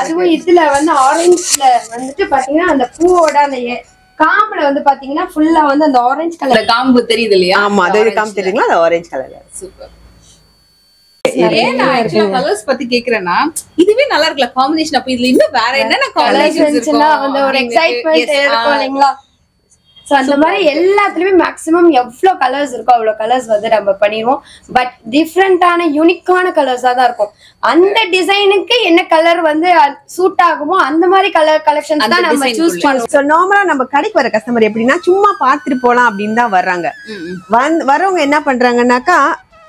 Speaker 2: அதுவும் இதுல வந்து ஆரஞ்சுல வந்துட்டு பாத்தீங்கன்னா அந்த பூவோட அந்த காம்புல வந்து பாத்தீங்கன்னா ஃபுல்லா வந்து அந்த ஆரஞ்சு கலர்
Speaker 1: காம்பு தெரியுது இல்லையா?
Speaker 3: ஆமா, அது காம்பு தெரியுங்களா? அது ஆரஞ்சு கலர்ல.
Speaker 1: சூப்பர். கலர்ஸ் பத்தி கேக்குறேன்னா இதுவே நல்லா இருக்குல்ல காம்பினேஷன். அப்ப இதுல இன்னும் வேற என்னென்ன காம்பினேஷன்ஸ் இருக்கும்?
Speaker 2: அந்த ஒரு எக்ஸைட்மென்ட் இருக்கும் இல்லைங்களா? சோ அந்த மாதிரி எல்லாத்துலயுமே மேக்ஸிமம் எவ்வளவு கலர்ஸ் இருக்கோ அவ்வளவு கலர்ஸ் வந்து நம்ம பண்ணிடுவோம். பட் டிஃப்ரெண்டான யூனிக்கான கலர்ஸா தான் இருக்கும். அந்த டிசைனுக்கு என்ன கலர் வந்து சூட் ஆகுமோ அந்த மாதிரி கலர் கலெக்ஷன்ஸ் தான் நம்ம சூஸ் பண்ணுவோம்.
Speaker 3: சோ நார்மலா நம்ம கடைக்கு வர கஸ்டமர் எப்படின்னா சும்மா பாத்துட்டு போலாம் அப்படின்னு தான் வர்றாங்க. வரவங்க என்ன பண்றாங்கன்னாக்கா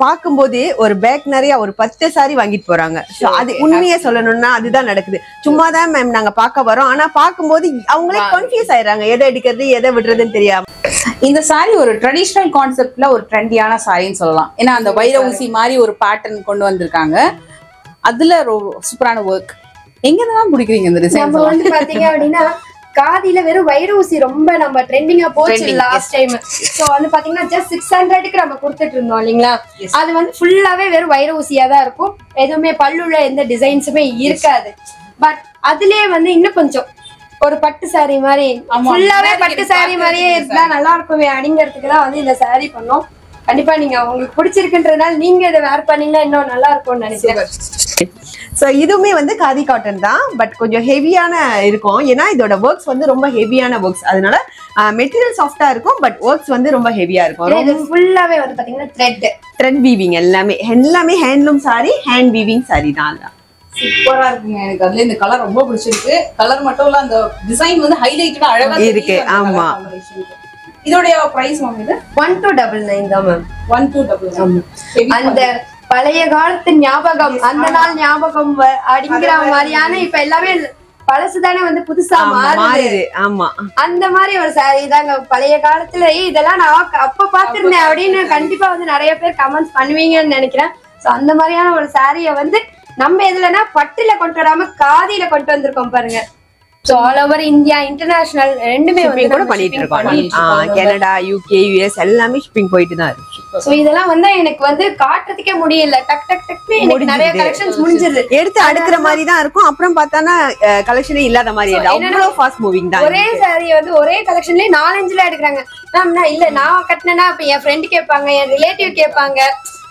Speaker 3: பாக்கும்போது ஒரு பேக் நிறைய ஒரு 10 சாரி வாங்கிட்டு போறாங்க. அது உண்மையே சொல்லணும்னா அதுதான் நடக்குது. சும்மாதான் மேம் நாங்க பாக்க வரோம், ஆனா பாக்கும்போது அவங்களே கன்ஃபியூஸ் ஆயிடுறாங்க, எதை எடுக்கிறது எதை விடுறதுன்னு தெரியாம.
Speaker 1: இந்த சாரி ஒரு ட்ரெடிஷனல் கான்செப்ட்ல ஒரு ட்ரெண்டியான சாரின்னு சொல்லலாம். ஏன்னா அந்த வைர ஊசி மாதிரி ஒரு பேட்டர்ன் கொண்டு வந்திருக்காங்க. அதுல சூப்பரான ஒர்க். எங்க தான் பிடிக்கிறீங்க இந்த டிசைன்?
Speaker 2: நம்ம வந்து பாத்தீங்க அப்படின்னா காதில வெறும் வைர ஊசி ரொம்ப நம்ம ட்ரெண்டிங்கா போச்சு லாஸ்ட் டைம். சோ வந்து பாத்தீங்கன்னா ஜஸ்ட் 600க்கு நம்ம கொடுத்துட்டு இருந்தோம் இல்லீங்களா? அது வந்து ஃபுல்லாவே வெறும் வைர ஊசியா தான் இருக்கும். எதுவுமே பல்லுல எந்த டிசைன்ஸுமே இருக்காது. பட் அதுலயே வந்து இன்னும் கொஞ்சம் ஒரு பட்டு சாரி மாதிரி ஃபுல்லாவே பட்டு சாரி மாதிரியே இருந்தா நல்லா இருக்குமே அப்படிங்கிறதுக்கு தான் வந்து இந்த சாரி பண்ணோம். கண்டிப்பா நீங்க உங்களுக்கு பிடிச்சிருக்குன்றதுனால நீங்க இதை வேர் பண்ணீங்கன்னா இன்னும் நல்லா இருக்கும்னு நினைக்கிறேன்.
Speaker 3: சோ இதுவுமே வந்து காதி காட்டன் தான். பட் கொஞ்சம் ஹெவியான இருக்கும். ஏன்னா இதோட ஒர்க்ஸ் வந்து ரொம்ப ஹெவியான ஒர்க்ஸ். அதனால மெட்டீரியல் சாஃப்டா இருக்கும். பட் ஒர்க்ஸ் வந்து ரொம்ப ஹெவியா இருக்கும்.
Speaker 2: இது ஃபுல்லாவே வந்து பாத்தீங்கன்னா
Speaker 3: த்ரெட் வீவிங் எல்லாமே handloom sorry, hand weaving sorry தான்.
Speaker 1: சூப்பரா இருக்குங்க. எனக்கு அதுல இந்த கலர் ரொம்ப பிடிச்சிருக்கு. கலர் மட்டும் இல்ல அந்த டிசைன் வந்து ஹைலைட்டடா அழகா
Speaker 3: இருக்கு. ஆமா.
Speaker 1: இதோடைய பிரைஸ் மேம் இது
Speaker 2: 1299 தான் மேம்.
Speaker 1: 1299.
Speaker 2: அந்த பழைய காலத்து ஞாபகம், அந்த நாள் ஞாபகம் அப்படிங்கிற மாதிரியான இப்ப எல்லாமே பழசுதானே வந்து புதுசா மாறுது.
Speaker 3: ஆமா,
Speaker 2: அந்த மாதிரி ஒரு சாரி தாங்க. பழைய காலத்துல இதெல்லாம் நான் அப்ப பாத்திருந்தேன் அப்படின்னு கண்டிப்பா வந்து நிறைய பேர் கமெண்ட்ஸ் பண்ணுவீங்கன்னு நினைக்கிறேன். சோ அந்த மாதிரியான ஒரு சாரிய வந்து நம்ம எதுலன்னா பட்டுல கொண்டு வராம காதியில கொண்டு வந்திருக்கோம் பாருங்க. So all over India international ரெண்டுமே
Speaker 3: கூட பண்ணிட்டு இருக்கோம். கனடா, யூகே, யுஎஸ் எல்லாமே ஷிப்பிங் போயிட்டு தான் இருக்கு.
Speaker 2: சோ இதெல்லாம் வந்து எனக்கு வந்து காட்டுறதுக்கே முடியல. டக் டக் டக்னு எனக்கு நிறைய கலெக்ஷன்ஸ் முடிஞ்சிருது.
Speaker 3: எடுத்து அடுக்குற மாதிரி தான் இருக்கும். அப்புறம் பார்த்தானா கலெக்ஷனே இல்லாத மாதிரி அவ்வளவு ஃபாஸ்ட் மூவிங் தான்.
Speaker 2: ஒரே சாரி வந்து ஒரே கலெக்ஷன்லயே 4-5ல எடுக்கறாங்க. மேம் இல்ல நான் கட்டினா அப்ப என் ஃப்ரெண்ட் கேட்பாங்க, என் ரிலேட்டிவ் கேட்பாங்க.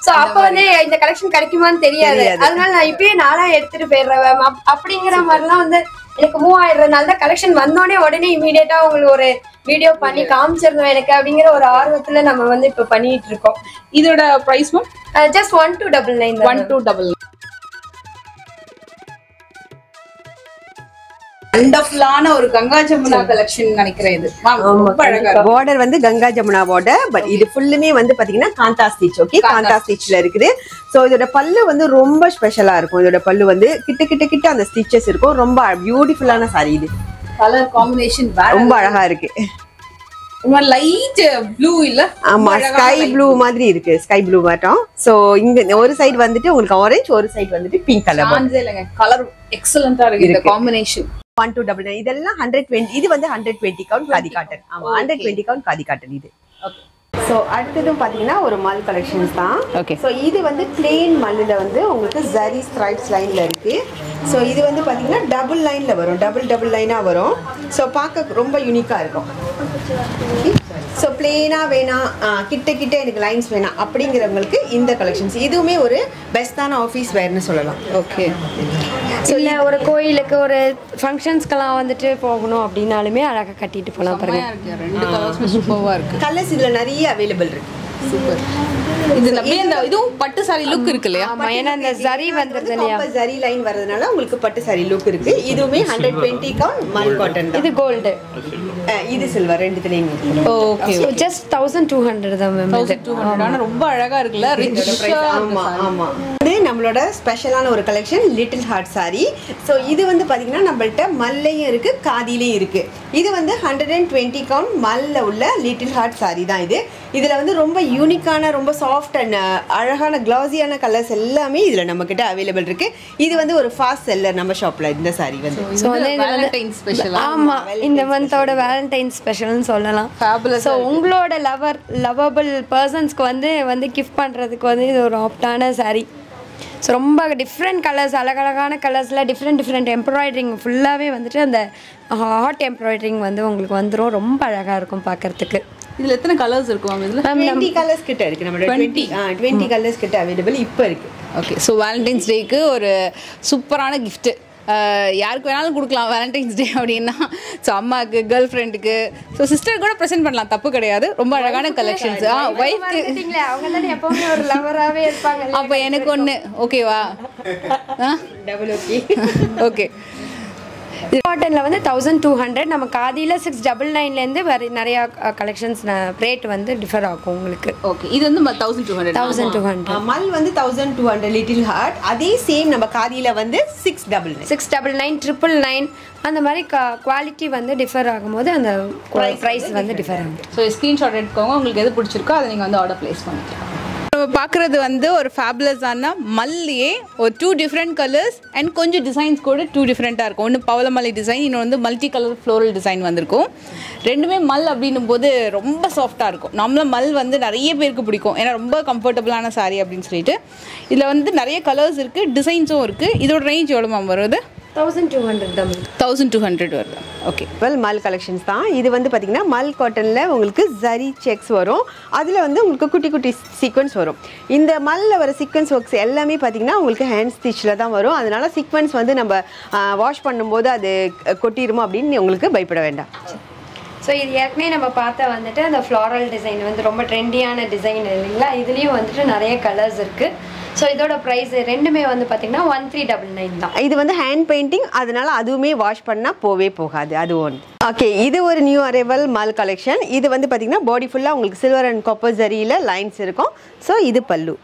Speaker 2: சோ அப்ப வந்து இந்த கலெக்ஷன் கிடைக்குமான்னு தெரியாது. அதனால நான் இப்பயே 4 எடுத்துட்டு போயிடுறேன் அப்படிங்கிற மாதிரிலாம் வந்து எனக்கு மூவ் ஆயிடுறதுனால தான் கலெக்ஷன் வந்தோடனே உடனே இமீடியட்டா உங்களுக்கு ஒரு வீடியோ பண்ணி காமிச்சிருந்தோம் எனக்கு அப்படிங்கிற ஒரு ஆர்வத்துல நம்ம வந்து இப்ப பண்ணிட்டு இருக்கோம்.
Speaker 1: இதோட பிரைஸ் மேம்
Speaker 2: ஜஸ்ட் 1299.
Speaker 1: 1299. வண்டர்ஃபுல்லான ஒரு கங்கா ஜமுனா கலெக்ஷன் நினைக்கிறேன். இது ரொம்ப அழகா இருக்கு.
Speaker 3: பார்டர் வந்து கங்கா ஜமுனா பார்டர். பட் இது ஃபுல்லுமே வந்து பாத்தீங்கன்னா காந்தா ஸ்டிச். ஓகே, காந்தா ஸ்டிச்ல இருக்குது. சோ இதோட பல்லு வந்து ரொம்ப ஸ்பெஷலா இருக்கும். இதோட பல்லு வந்து கிட்ட அந்த ஸ்டிச்சஸ் இருக்கும். ரொம்ப பியூட்டிஃபுல்லான சாரி. இது
Speaker 1: கலர் காம்பினேஷன்
Speaker 3: ரொம்ப அழகா இருக்கு.
Speaker 1: லைட் ப்ளூ இல்ல?
Speaker 3: ஆமா, ஸ்கை ப்ளூ மாதிரி இருக்கு. ஸ்கை ப்ளூ மாட்டோம். சோ இங்க ஒரு சைடு வந்துட்டு உங்களுக்கு ஆரஞ்சு, ஒரு சைடு வந்துட்டு பிங்க் கலர்.
Speaker 1: கலர் எக்ஸலென்ட்டா இருக்கு இந்த காம்பினேஷன்.
Speaker 3: 1299. இதெல்லாம் 120. இது வந்து 120 கவுண்ட் காதி காட்டன். ஆமா, 120 கவுண்ட் காதி காட்டன் இது. சோ அடுத்ததும் பாத்தீங்கன்னா ஒரு மல் கலெக்ஷன்ஸ் தான்.
Speaker 1: ஓகே.
Speaker 3: சோ இது வந்து பிளெயின் மல்லுல வந்து உங்களுக்கு ஜரி ஸ்ட்ரைப்ஸ் லைன்ல இருக்கு. சோ இது வந்து பாத்தீங்கன்னா டபுள் லைன்ல வரும். டபுள் லைனா வரும். சோ பார்க்க ரொம்ப யூனிக்கா இருக்கும். ஸோ பிளெயினாக வேணாம் கிட்ட எனக்கு லைன்ஸ் வேணாம் அப்படிங்கிறவங்களுக்கு இந்த கலெக்ஷன்ஸ் இதுவுமே ஒரு பெஸ்ட்டான ஆஃபீஸ் வேர்னு சொல்லலாம்.
Speaker 1: ஓகே.
Speaker 2: ஸோ இல்லை ஒரு கோயிலுக்கு ஒரு ஃபங்க்ஷன்ஸ்க்கெல்லாம் வந்துட்டு போகணும் அப்படின்னாலுமே அழகாக கட்டிட்டு போகலாம் பாருங்க.
Speaker 1: ரெண்டு கலர்ஸுமே சூப்பராக இருக்குது.
Speaker 3: கலர்ஸ் இதில் நிறைய அவைலபிள் இருக்கு.
Speaker 1: சூப்பர். இது அப்படியே அந்த இதுவும் பட்டு சாரி லுக் இருக்கு இல்லையா?
Speaker 2: ஆமா, ஏன்னா இந்த ஜரி வந்தது இல்லையா,
Speaker 3: ஜரி லைன் வரதுனால உங்களுக்கு பட்டு சாரி லுக் இருக்கு. இதுவுமே 120 கவுண்ட் மல் காட்டன்.
Speaker 2: இது கோல்டு,
Speaker 3: இது சில்வர், ரெண்டுத்துலயுமே.
Speaker 2: ஓகே. ஜஸ்ட் 1200 தான் மேம்.
Speaker 1: 1200. ஆனா ரொம்ப அழகா இருக்குல்ல, ரிச்சா.
Speaker 3: ஆமா ஆமா. இது நம்மளோட ஸ்பெஷலான ஒரு collection little heart sari. So இது வந்து பாத்தீங்கன்னா நம்மள்ட்ட மல்லையும் இருக்கு, காதிலையும் இருக்கு. இது வந்து 120 கவுண்ட் மல்ல உள்ள லிட்டில் ஹார்ட் சாரி தான் இது. இதுல வந்து ரொம்ப யூனிக்கான, ரொம்ப சாஃப்ட் அண்ட் அழகான கிளாஸியான கலர்ஸ் எல்லாமே இதுல நம்ம கிட்ட அவைலபிள் இருக்கு. இது வந்து ஒரு ஃபாஸ்ட் செல்லர் நம்ம ஷாப்ல இந்த சாரி வந்து.
Speaker 1: ஸோ வந்து வேலண்டைன் ஸ்பெஷல்.
Speaker 2: ஆமா, இந்த மந்தோட வேலண்டைன் ஸ்பெஷல்னு சொல்லலாம். ஸோ உங்களோட லவபிள் பர்சன்ஸ்க்கு வந்து கிஃப்ட் பண்றதுக்கு வந்து இது ஒரு ஆப்டான சாரி. ஸோ ரொம்ப டிஃப்ரெண்ட் கலர்ஸ், அழகழகான கலர்ஸில் டிஃப்ரெண்ட் எம்ப்ராய்டரிங் ஃபுல்லாகவே வந்துட்டு அந்த ஹாட் எம்ப்ராய்டரிங் வந்து உங்களுக்கு வந்துடும். ரொம்ப அழகாக இருக்கும் பார்க்கறதுக்கு.
Speaker 1: இதுல எத்தனை கலர்ஸ் இருக்கும்? இதுல
Speaker 3: 20 கலர்ஸ் கிட்ட இருக்கு. நம்ம 20 கலர்ஸ் கிட்ட அவைலபிள் இப்போ இருக்கு.
Speaker 1: ஓகே. ஸோ வேலண்டைன்ஸ் டேக்கு ஒரு சூப்பரான கிஃப்ட்டு யாருக்கு வேணாலும் கொடுக்கலாம் வேலண்டைன்ஸ் டே அப்படின்னா. ஸோ அம்மாவுக்கு, கேர்ள் ஃப்ரெண்டுக்கு, ஸோ சிஸ்டர் கூட ப்ரெசென்ட் பண்ணலாம், தப்பு கிடையாது. ரொம்ப அழகான கலெக்ஷன்ஸ். ஒய்ஃப்க்கு
Speaker 2: அவங்க தான் எப்பவுமே ஒரு லவராகவே இருப்பாங்க.
Speaker 1: அப்போ எனக்கு ஒன்று ஓகேவா?
Speaker 3: Double okay.
Speaker 1: ஓகே.
Speaker 2: காட்டனில் வந்து 1200, நம்ம காதியில் 699லேருந்து வேறு நிறையா கலெக்ஷன்ஸ் ரேட் வந்து டிஃபர் ஆகும் உங்களுக்கு.
Speaker 1: ஓகே. இது வந்து 1200.
Speaker 2: 1200.
Speaker 3: மல் வந்து 1200 லிட்டில் ஹார்ட். அதே சேம் நம்ம காதியில் வந்து 699.
Speaker 2: 699, 999 அந்த மாதிரி குவாலிட்டி வந்து டிஃபர் ஆகும்போது அந்த ப்ரைஸ் வந்து டிஃபர் ஆகும்.
Speaker 1: ஸோ ஸ்க்ரீன்ஷாட் எடுத்துக்கோங்க, உங்களுக்கு எது பிடிச்சிருக்கோ அதை நீங்கள் வந்து ஆர்டர் ப்ளேஸ் பண்ணிக்கலாம். பார்க்குறது வந்து ஒரு ஃபேபுலஸான மல்லியே ஒரு 2 டிஃப்ரெண்ட் கலர்ஸ் அண்ட் கொஞ்சம் டிசைன்ஸ் கூட 2 டிஃப்ரெண்ட்டாக இருக்கும். ஒன்று பவளமல்லி டிசைன், இன்னொன்று வந்து மல்டி கலர் ஃப்ளோரல் டிசைன் வந்திருக்கும். ரெண்டுமே மல் அப்படின்னும் போது ரொம்ப சாஃப்டாக இருக்கும். நம்மளும் மல் வந்து நிறைய பேருக்கு பிடிக்கும், ஏன்னா ரொம்ப கம்ஃபர்டபுளான சாரீ அப்படின்னு சொல்லிட்டு. இதில் வந்து நிறைய கலர்ஸ் இருக்குது, டிசைன்ஸும் இருக்குது. இதோட ரேஞ்ச் எவ்வளோ மேம் வருது?
Speaker 2: 1200 தான்.
Speaker 1: 1200 வருது. ஓகே.
Speaker 3: மல் கலெக்ஷன்ஸ் தான் இது. வந்து பார்த்தீங்கன்னா மல் காட்டனில் உங்களுக்கு ஜரி செக்ஸ் வரும். அதில் வந்து உங்களுக்கு குட்டி குட்டி சீக்வன்ஸ் வரும். இந்த மல்ல வர சீக்வன்ஸ் ஒர்க்ஸ் எல்லாமே பார்த்தீங்கன்னா உங்களுக்கு ஹேண்ட் ஸ்டிச்சில் தான் வரும். அதனால சீக்வன்ஸ் வந்து நம்ம வாஷ் பண்ணும்போது அது கொட்டிடுமோ அப்படின்னு உங்களுக்கு பயப்பட வேண்டாம்.
Speaker 2: ஸோ இது ஏற்கனவே நம்ம பார்த்தா வந்துட்டு அந்த ஃப்ளாரல் டிசைன் வந்து ரொம்ப ட்ரெண்டியான டிசைன் இல்லைங்களா? இதுலேயும் வந்துட்டு நிறைய கலர்ஸ் இருக்குது. ஸோ இதோட ப்ரைஸ் ரெண்டுமே வந்து பார்த்தீங்கன்னா 1399 தான்.
Speaker 3: இது வந்து ஹேண்ட் பெயிண்டிங், அதனால அதுவுமே வாஷ் பண்ணால் போகாது. அது ஒன்று. ஓகே. இது ஒரு நியூ அரைவல் மல் கலெக்ஷன். இது வந்து பார்த்தீங்கன்னா பாடி ஃபுல்லாக உங்களுக்கு சில்வர் அண்ட் காப்பர் ஜரியில் லைன்ஸ் இருக்கும். ஸோ இது பல்லு.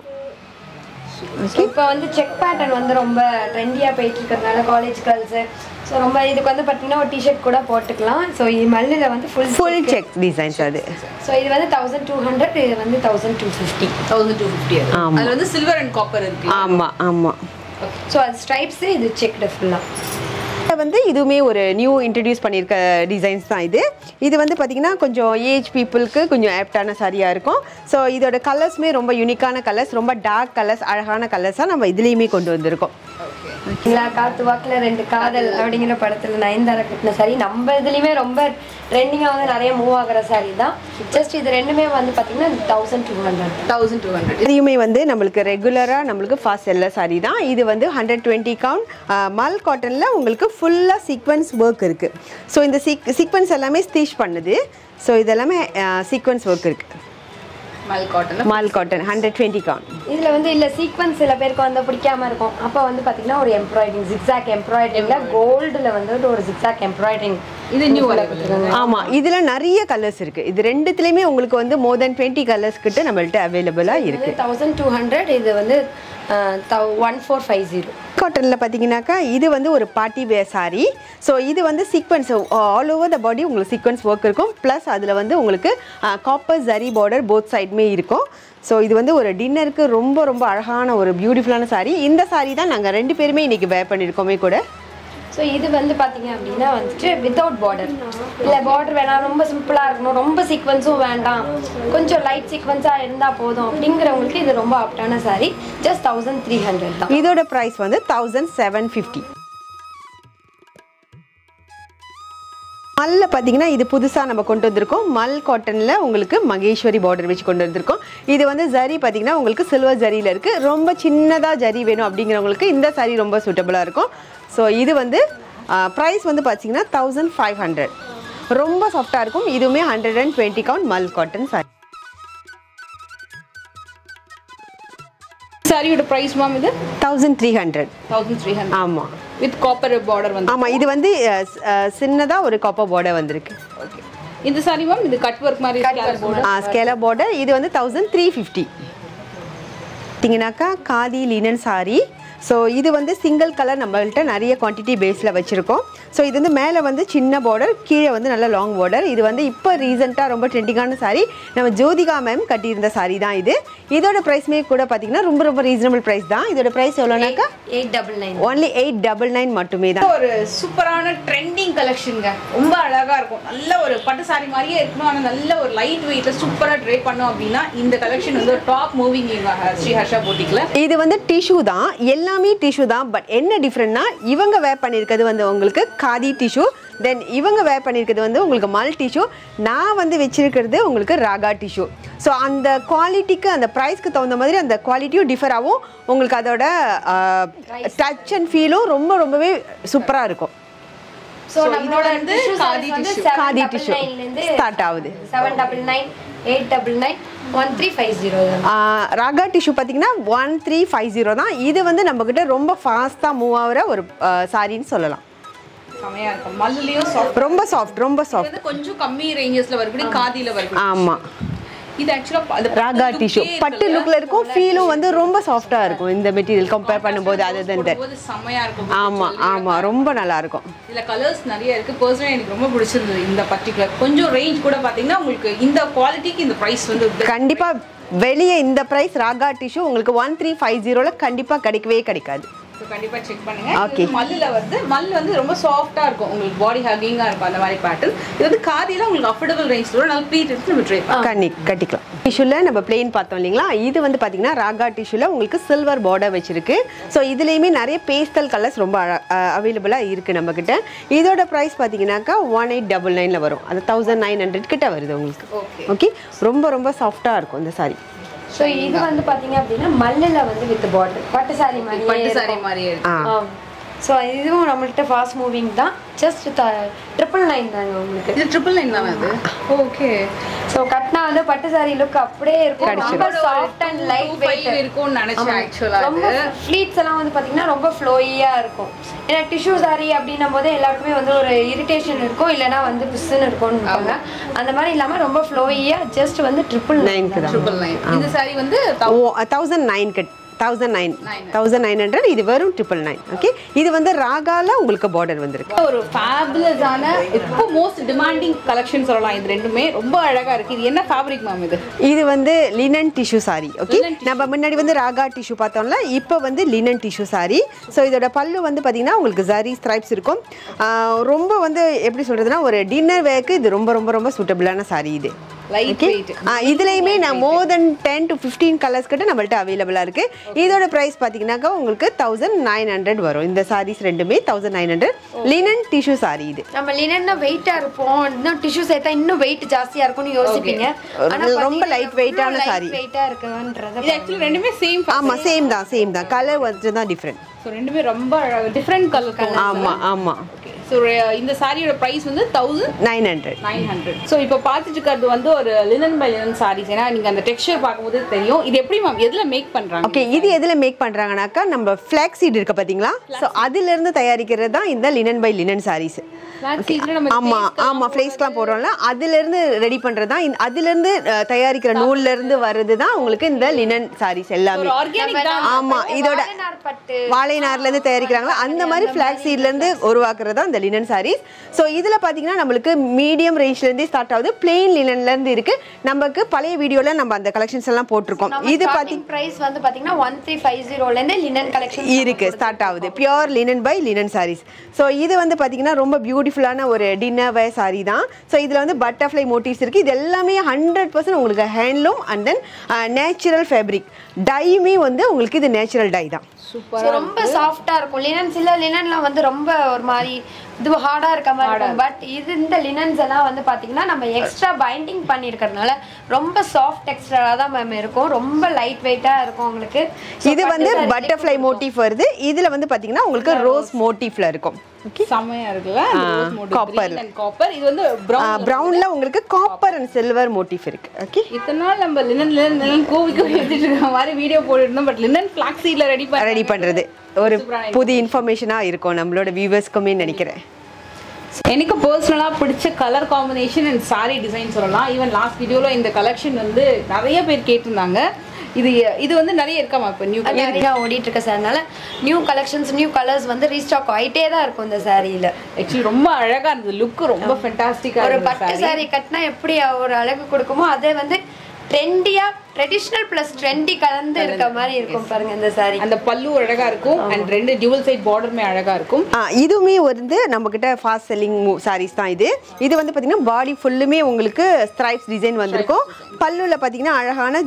Speaker 2: இப்போ வந்து செக் பேட்டர்ன் வந்து ரொம்ப ட்ரெண்டியாக போயிட்டு இருக்கிறதுனால காலேஜ் கேர்ள்ஸு ஸோ ரொம்ப இதுக்கு வந்து பார்த்தீங்கன்னா ஒரு டிஷர்ட் கூட போட்டுக்கலாம். ஸோ இது மல்லில் வந்து ஃபுல் செக்
Speaker 3: டிசைன்ஸ் அது.
Speaker 2: ஸோ இது வந்து 1200, இது வந்து 1250.
Speaker 1: 1250. அதில் வந்து சில்வர் அண்ட் காப்பர் இருக்கு.
Speaker 3: ஆமாம்.
Speaker 2: ஸோ அது ஸ்ட்ரைப்ஸு, இது செக்டு ஃபுல்லாக
Speaker 3: வந்து இதுவுமே ஒரு நியூ இன்ட்ரடியூஸ் பண்ணியிருக்க டிசைன்ஸ் தான் இது. இது வந்து பார்த்தீங்கன்னா கொஞ்சம் ஏஜ் பீப்புளுக்கு கொஞ்சம் ஆப்டான சாரியாக இருக்கும். ஸோ இதோட கலர்ஸுமே ரொம்ப யூனிக்கான கலர்ஸ், ரொம்ப டார்க் கலர்ஸ், அழகான கலர்ஸாக நம்ம இதுலேயுமே கொண்டு வந்திருக்கோம்.
Speaker 2: காத்து வாக்கில் 2 காதல் அப்படிங்கிற படத்தில் நயன்தாரா கட்டின சாரி நம்ம இதுலேயுமே ரொம்ப ட்ரெண்டிங்காக வந்து நிறைய மூவ் ஆகிற சாரி தான். ஜஸ்ட் இது ரெண்டுமே வந்து பார்த்தீங்கன்னா 1200.
Speaker 3: இதையுமே வந்து நம்மளுக்கு ரெகுலராக நம்மளுக்கு ஃபாஸ்ட் செல்லர் சாரி தான். இது வந்து 120 கவுண்ட் மல் காட்டனில் உங்களுக்கு ஃபுல்லாக சீக்வன்ஸ் ஒர்க் இருக்குது. ஸோ இந்த சீக்வன்ஸ் எல்லாமே ஸ்டிச் பண்ணுது. ஸோ இதெல்லாமே சீக்வன்ஸ் ஒர்க் இருக்குது. மல் காட்டன் 120 கவுண்ட்.
Speaker 2: இதில் வந்து இல்லை சீக்வன்ஸ் சில பேருக்கு வந்து பிடிக்காம இருக்கும். அப்போ வந்து பார்த்தீங்கன்னா ஒரு எம்ப்ராய்டிங், ஜிக்ஸாக் எம்ப்ராய்டிங்கில் கோல்டில் வந்து ஒரு ஜிக்ஸாக் எம்ப்ராய்டிங். இது நியூ கொடுத்துருக்காங்க.
Speaker 3: ஆமாம். இதில் நிறைய கலர்ஸ் இருக்குது. இது ரெண்டுத்துலேயுமே உங்களுக்கு வந்து மோர் தென் 20 கலர்ஸ் கிட்ட நம்மள்ட்ட அவைலபிளாக இருக்குது.
Speaker 2: 1200. இது வந்து 1450.
Speaker 3: காட்டனில் பார்த்தீங்கன்னாக்கா இது வந்து ஒரு பார்ட்டி வேர் சாரி. ஸோ இது வந்து சீக்வன்ஸ் ஆல் ஓவர் த பாடி உங்களுக்கு சீக்வன்ஸ் ஒர்க் இருக்கும். ப்ளஸ் அதில் வந்து உங்களுக்கு காப்பர் ஜரி பார்டர் போத் சைடுமே இருக்கும். ஸோ இது வந்து ஒரு டின்னருக்கு ரொம்ப ரொம்ப அழகான ஒரு பியூட்டிஃபுல்லான சாரி. இந்த சாரி தான் நாங்கள் 2 பேருமே இன்றைக்கி வேர் பண்ணியிருக்கோமே கூட.
Speaker 2: ஸோ இது வந்து பார்த்தீங்க அப்படின்னா வந்துட்டு வித்தவுட் பார்டர், இல்லை பார்டர் வேணாம், ரொம்ப சிம்பிளாக இருக்கணும், ரொம்ப சீக்வன்ஸும் வேண்டாம், கொஞ்சம் லைட் சீக்வன்ஸாக இருந்தால் போதும் அப்படிங்கிறவங்களுக்கு இது ரொம்ப ஆப்டான சாரி. ஜஸ்ட் 1300 தான்.
Speaker 3: இதோட ப்ரைஸ் வந்து 1750. மல்ல பார்த்தீங்கன்னா இது புதுசாக நம்ம கொண்டு வந்திருக்கோம். மல் காட்டனில் உங்களுக்கு மகேஸ்வரி பார்டர் வச்சு கொண்டு வந்திருக்கோம். இது வந்து ஜரி பார்த்தீங்கன்னா உங்களுக்கு சில்வர் ஜரியில் இருக்குது. ரொம்ப சின்னதாக ஜரி வேணும் அப்படிங்கிறவங்களுக்கு இந்த சாரி ரொம்ப சூட்டபுளாக இருக்கும். ஸோ இது வந்து ப்ரைஸ் வந்து பார்த்தீங்கன்னா 1500. ரொம்ப சாஃப்டாக இருக்கும். இதுவுமே 120 கவுண்ட் மல் காட்டன் சாரி.
Speaker 1: சாரியோட பிரைஸ் மேம் இது
Speaker 3: 1300. ஆமாம்,
Speaker 1: வித் காப்பர் பார்டர் வந்து.
Speaker 3: ஆமாம், இது வந்து சின்னதாக ஒரு காப்பர் பார்டர் வந்திருக்கு.
Speaker 1: ஓகே, இந்த சாரி மேம் இது கட் ஒர்க் மாதிரி
Speaker 3: ஸ்கேலப் பார்டர். இது வந்து 1350. பார்த்தீங்கன்னாக்கா காதி லினன் சாரி. ஸோ இது வந்து சிங்கிள் கலர் நம்மள்கிட்ட நிறைய குவான்டிட்டி பேஸில் வச்சுருக்கோம். ஸோ இது வந்து மேலே வந்து சின்ன பார்டர், கீழே வந்து நல்ல லாங் பார்டர். இது வந்து இப்போ ரீசெண்டாக ரொம்ப ட்ரெண்டிங்கான சாரி. நம்ம ஜோதிகா மேம் கட்டியிருந்த சாரி தான் இது. இதோட ப்ரைஸ்மே கூட பார்த்தீங்கன்னா ரொம்ப ரொம்ப ரீசனபிள் ப்ரைஸ் தான். இதோட ப்ரைஸ் எவ்வளோனாக்கா
Speaker 2: 899.
Speaker 3: ஒன்லி 899 மட்டுமே தான்.
Speaker 1: ஒரு சூப்பரான ட்ரெண்டிங் கலெக்ஷனுங்க. ரொம்ப அழகாக இருக்கும். நல்ல ஒரு பட்டு சாரி மாதிரியே இருக்கணும். ஆனால் நல்ல ஒரு லைட் வெயிட்டில் சூப்பராக ட்ரை பண்ணோம் அப்படின்னா இந்த கலெக்ஷன் வந்து ஒரு டாப் மூவிங் ஸ்ரீ ஹர்ஷா போட்டிக்கில்.
Speaker 3: இது வந்து டிஷ்யூ தான், எல்லாமே டிஷ்யூ தான். பட் என்ன டிஃப்ரெண்ட்னா இவங்க வேர் பண்ணியிருக்கிறது வந்து உங்களுக்கு காதி டிஷ்யூ, தென் இவங்க வேர் பண்ணியிருக்கிறது வந்து உங்களுக்கு மல் டிஷ்யூ, நான் வந்து வச்சிருக்கிறது உங்களுக்கு ராகா டிஷ்யூ. ஸோ அந்த குவாலிட்டிக்கு அந்த ப்ரைஸ்க்கு தகுந்த மாதிரி அந்த குவாலிட்டியும் டிஃபர் ஆகும். உங்களுக்கு அதோட டச் அண்ட் ஃபீலும் ரொம்பவே சூப்பராக இருக்கும்.
Speaker 2: ஸோ நம்மளோட வந்து
Speaker 3: காதி டிஷ்யூ ஸ்டார்ட் ஆகுது
Speaker 2: 799, 899, 1350.
Speaker 3: ராகா டிஷ்யூ பார்த்தீங்கன்னா 1350 தான். இது வந்து நம்மக்கிட்ட ரொம்ப ஃபாஸ்ட்டாக மூவ் ஆகிற ஒரு சாரின்னு சொல்லலாம்.
Speaker 1: செமையா இருக்கும். மல்லுலயும்
Speaker 3: ரொம்ப சாஃப்ட்.
Speaker 1: கொஞ்சம் கம்மி ரேஞ்சஸ்ல வரக்கூடிய காதியில வரும்.
Speaker 3: ஆமா,
Speaker 1: இது ஆக்சுவலா
Speaker 3: ராகா டிஷ்யூ பட்டு லுக்ல இருக்கும். ஃபீலும் வந்து ரொம்ப சாஃப்டா இருக்கும் இந்த மெட்டீரியல் கம்பேர் பண்ணும்போது.
Speaker 1: செமையா இருக்கும்.
Speaker 3: ஆமா, ரொம்ப நல்லா இருக்கும்.
Speaker 1: இதுல கலர்ஸ் நிறைய இருக்கு. பர்சனலா எனக்கு ரொம்ப பிடிச்சிருந்தது இந்த பர்టిక్యులர். கொஞ்சம் ரேஞ்ச் கூட பாத்தீங்கன்னா உங்களுக்கு இந்த குவாலிட்டிக்கு இந்த பிரைஸ் வந்து
Speaker 3: கண்டிப்பா வெளியே இந்த பிரைஸ் ராகா டிஷ்யூ உங்களுக்கு 1350ல கண்டிப்பா கிடைக்கவே கிடைக்காது.
Speaker 1: கண்டிப்பா செக் பண்ணுங்க. இது மல்லுல வந்து மல் வந்து ரொம்ப சாஃப்ட்டா இருக்கும். உங்களுக்கு பாடி ஹக்கிங்கா இருக்கும் அந்த மாதிரி பேட்டர்ன். இது வந்து காதியில உங்களுக்கு அஃபோர்டபிள் ரேஞ்ச்ல நல்ல ப்ளீட் எடுத்து நம்ம ட்ரை
Speaker 3: கட்டிக்கலாம். டிஷ்யூல நம்ம பிளெயின் பார்த்தோம் இல்லைங்களா, இது வந்து பாத்தீங்கன்னா ராகா டிஷ்யூல உங்களுக்கு சில்வர் பார்டர் வச்சிருக்கு. ஸோ இதுலயுமே நிறைய பேஸ்டல் கலர்ஸ் ரொம்ப அவைலபிளா இருக்கு நம்ம கிட்ட. இதோட பிரைஸ் பாத்தீங்கன்னாக்கா 1899ல வரும். அது 1900 கிட்ட வருது உங்களுக்கு. ஓகே, ரொம்ப சாஃப்டா இருக்கும் இந்த சாரி.
Speaker 2: ஸோ இது வந்து பாத்தீங்க அப்படின்னா மல்லுல வந்து வித் பார்டர் பட்டு சாரி
Speaker 1: மாதிரியே இருக்கும்.
Speaker 2: ஸோ இதுவும் நம்மள்கிட்ட ஃபாஸ்ட் மூவிங் தான். ஜஸ்ட் 999 தாங்க உங்களுக்கு.
Speaker 1: இது 999 தானே அது? ஓகே.
Speaker 2: ஸோ கட்டினா வந்து பட்டு சாரி லுக் அப்படியே இருக்கும். ரொம்ப சாஃப்ட் அண்ட் லைட் வெயிட்
Speaker 1: இருக்கும்னு நினைச்சேன் ஆக்சுவலா.
Speaker 2: ரொம்ப ஃப்ளீட்ஸ் எல்லாம் வந்து பாத்தீங்கன்னா ரொம்ப ஃப்ளோயியா இருக்கும். ஏன்னா டிஷ்யூ சாரி அப்படின்னும் போது எல்லாருக்குமே வந்து ஒரு இரிட்டேஷன் இருக்கும், இல்லைன்னா வந்து பிசுன்னு இருக்கும்னு இருப்பாங்க. அந்த மாதிரி இல்லாம ரொம்ப ஃப்ளோயியா ஜஸ்ட் வந்து 999.
Speaker 1: இந்த சாரி வந்து
Speaker 3: 1900. இது வெறும் 999. ஓகே, இது வந்து ராகால உங்களுக்கு பார்டர் வந்திருக்கு.
Speaker 1: ஒரு ஃபேபுலஸான இப்போ மோஸ்ட் டிமாண்டிங் கலெக்ஷன் சொல்லலாம். இது ரெண்டுமே ரொம்ப அழகா இருக்கு. இது என்ன ஃபேப்ரிக் மேம் இது?
Speaker 3: இது வந்து லினன் டிஷ்யூ சாரி. ஓகே, நம்ம முன்னாடி வந்து ராகா டிஷ்யூ பார்த்தோம்ல, இப்போ வந்து லினன் டிஷ்யூ சாரி. ஸோ இதோட பல்லு வந்து பார்த்தீங்கன்னா உங்களுக்கு ஜரி ஸ்ட்ரைப்ஸ் இருக்கும். ரொம்ப வந்து எப்படி சொல்றதுன்னா ஒரு டின்னர் வேர்க்கு இது ரொம்ப சூட்டபிளான சாரி. இது இதுலயுமே நான் மோர் தென் 10 to 15 கலர்ஸ் கிட்ட நம்மள்ட்ட அவைலபிளா இருக்கு. இதோட பிரைஸ் பாத்தீங்கன்னாக்கா உங்களுக்கு 1900 வரும். இந்த சாரீஸ் ரெண்டுமே 1900. Linen tissue sorry. இது
Speaker 2: நம்ம லினன்னா வெயிட்டா இருப்போம், இன்னும் டிஷ்யூ சேர்த்தா இன்னும் வெயிட் ஜாஸ்தியா இருக்கும்னு யோசிப்பீங்க.
Speaker 3: ஆனா ரொம்ப லைட் வெயிட்டான சாரி.
Speaker 2: வெயிட்டா இருக்குன்றது
Speaker 1: இது एक्चुअली ரெண்டுமே சேம்.
Speaker 3: ஆமா, சேம் தான். கலர் வந்து தான் டிஃபரண்ட்.
Speaker 1: சோ ரெண்டுமே ரொம்ப டிஃபரண்ட் கலர்.
Speaker 3: ஆமா.
Speaker 1: ஸோ இந்த சாரியோட ப்ரைஸ் வந்து 1900. ஸோ இப்போ பார்த்துட்டு இருக்கிறது வந்து ஒரு லினன் பை லினன் சாரீஸ். ஏன்னா நீங்கள் அந்த டெக்ஸ்சர் பார்க்கும்போது தெரியும். இது எப்படி மேம் எதில் மேக் பண்ணுறாங்க?
Speaker 3: ஓகே, இது எதில் மேக் பண்ணுறாங்கனாக்கா நம்ம ஃப்ளாக்ஸ் சீட் இருக்கு பார்த்தீங்களா, ஸோ அதிலிருந்து தயாரிக்கிறது தான் இந்த லினன் பை லினன் சாரீஸ். ஆமா, ஃப்ளேக்ஸ்லாம் போடுறோம்ல, அதிலிருந்து ரெடி பண்ணுறது தான். அதிலிருந்து தயாரிக்கிற நூல்ல இருந்து வர்றது தான் உங்களுக்கு இந்த லினன் சாரீஸ் எல்லாமே. ஆமா, இதோட வாழை நார்ல இருந்து தயாரிக்கிறாங்களா அந்த மாதிரி ஃப்ளாக்ஸ் சீட்ல இருந்து உருவாக்குறது தான் இந்த லினன் சாரீஸ். ஸோ இதில் பார்த்தீங்கன்னா நம்மளுக்கு மீடியம் ரேஞ்ச்லேருந்து ஸ்டார்ட் ஆகுது. பிளெயின் லினன்லேருந்து இருக்கு. நமக்கு பழைய வீடியோவில் நம்ம அந்த கலெக்ஷன்ஸ் எல்லாம் போட்டிருக்கோம். இது பார்த்தீங்கன்னா
Speaker 2: பிரைஸ் வந்து பார்த்தீங்கன்னா 1350லேருந்து லினன் கலெக்ஷன்
Speaker 3: இருக்கு ஸ்டார்ட் ஆகுது. Pure linen by linen saris. So இது வந்து பார்த்தீங்கன்னா ரொம்ப பியூட்டிஃபுல்லான ஒரு டின்னர் வேர் சாரி தான். ஸோ இதில் வந்து பட்டர்ஃப்ளை மோட்டிவ்ஸ் இருக்கு. இது எல்லாமே 100% உங்களுக்கு handloom and then natural fabric. டையுமே வந்து உங்களுக்கு இது நேச்சுரல் டை தான்.
Speaker 2: ரொம்ப சாஃப்டா இருக்கும். லினன் சில லினன்லாம் வந்து ரொம்ப ஒரு மாதிரி இது ஹார்டா இருக்க மாதிரி இருக்கும். பட் இது இந்த லினன்ஸ் எல்லாம் வந்து பாத்தீங்கன்னா நம்ம எக்ஸ்ட்ரா பைண்டிங் பண்ணிருக்கிறதுனால ரொம்ப சாஃப்ட் டெக்ஸ்டரா தான் மேம் இருக்கும். ரொம்ப லைட் வெயிட்டா இருக்கும் உங்களுக்கு.
Speaker 4: இது வந்து பட்டர்ஃப்ளை மோட்டிவ் வருது. இதுல வந்து பாத்தீங்கன்னா உங்களுக்கு ரோஸ் மோட்டிவ்ல இருக்கும்.
Speaker 1: செமையா இருக்குல்ல rose motive
Speaker 4: copper
Speaker 1: and copper. இது வந்து
Speaker 4: பிரவுன்ல உங்களுக்கு காப்பர் அண்ட் சில்வர் மோட்டிவ் இருக்கு. ஓகே
Speaker 1: இத்தனை நாள் நம்ம லினன் கோவிக்கு எடுத்துட்டு இருக்க மாதிரி வீடியோ போட்டுருந்தோம். பட் லினன் ஃபிளாக்ஸ் சீட்ல ரெடி பண்றது ஒரு புது இன்ஃபர்மேஷனா இருக்கும் நம்மளோட வியூவர்ஸ்க்குமே நினைக்கிறேன். எனக்கு பர்சனலா பிடிச்ச colour combination and sorry design சொல்லலாம். ஈவன் லாஸ்ட் வீடியோல இந்த கலெக்ஷன் வந்து நிறைய பேர் கேட்டிருந்தாங்க. இது வந்து நிறைய இருக்காமா இப்போ நியூ
Speaker 2: நிறைய ஓடிட்டு இருக்க சார்னால நியூ கலெக்ஷன்ஸ் நியூ கலர்ஸ் வந்து ரீஸ்டாக் ஆயிட்டே தான் இருக்கும் இந்த சாரியில.
Speaker 1: ஆக்சுவலி ரொம்ப அழகா இருந்தது. லுக் ரொம்ப ஃபேண்டாஸ்டிக்கா
Speaker 2: ஒரு பட்டு சாரி கட்டினா எப்படி ஒரு அழகு கொடுக்குமோ அதே வந்து ட்ரெண்டியா ட்ரெடிஷனல் பிளஸ் ட்ரெண்டி கலந்து இருக்க மாதிரி இருக்கும் பாருங்க இந்த சாரி.
Speaker 1: அந்த பல்லு அழகா இருக்கும் அண்ட் ரெண்டு டியூவல் சைட் பார்டருமே அழகா இருக்கும்.
Speaker 4: இதுவுமே வந்து நம்ம கிட்ட ஃபாஸ்ட் செல்லிங் சாரீஸ் தான் இது. இது வந்து பாத்தீங்கன்னா பாடி ஃபுல்லுமே உங்களுக்கு ஸ்ட்ரைப்ஸ் டிசைன் வந்திருக்கும். பல்லுல பாத்தீங்கன்னா அழகான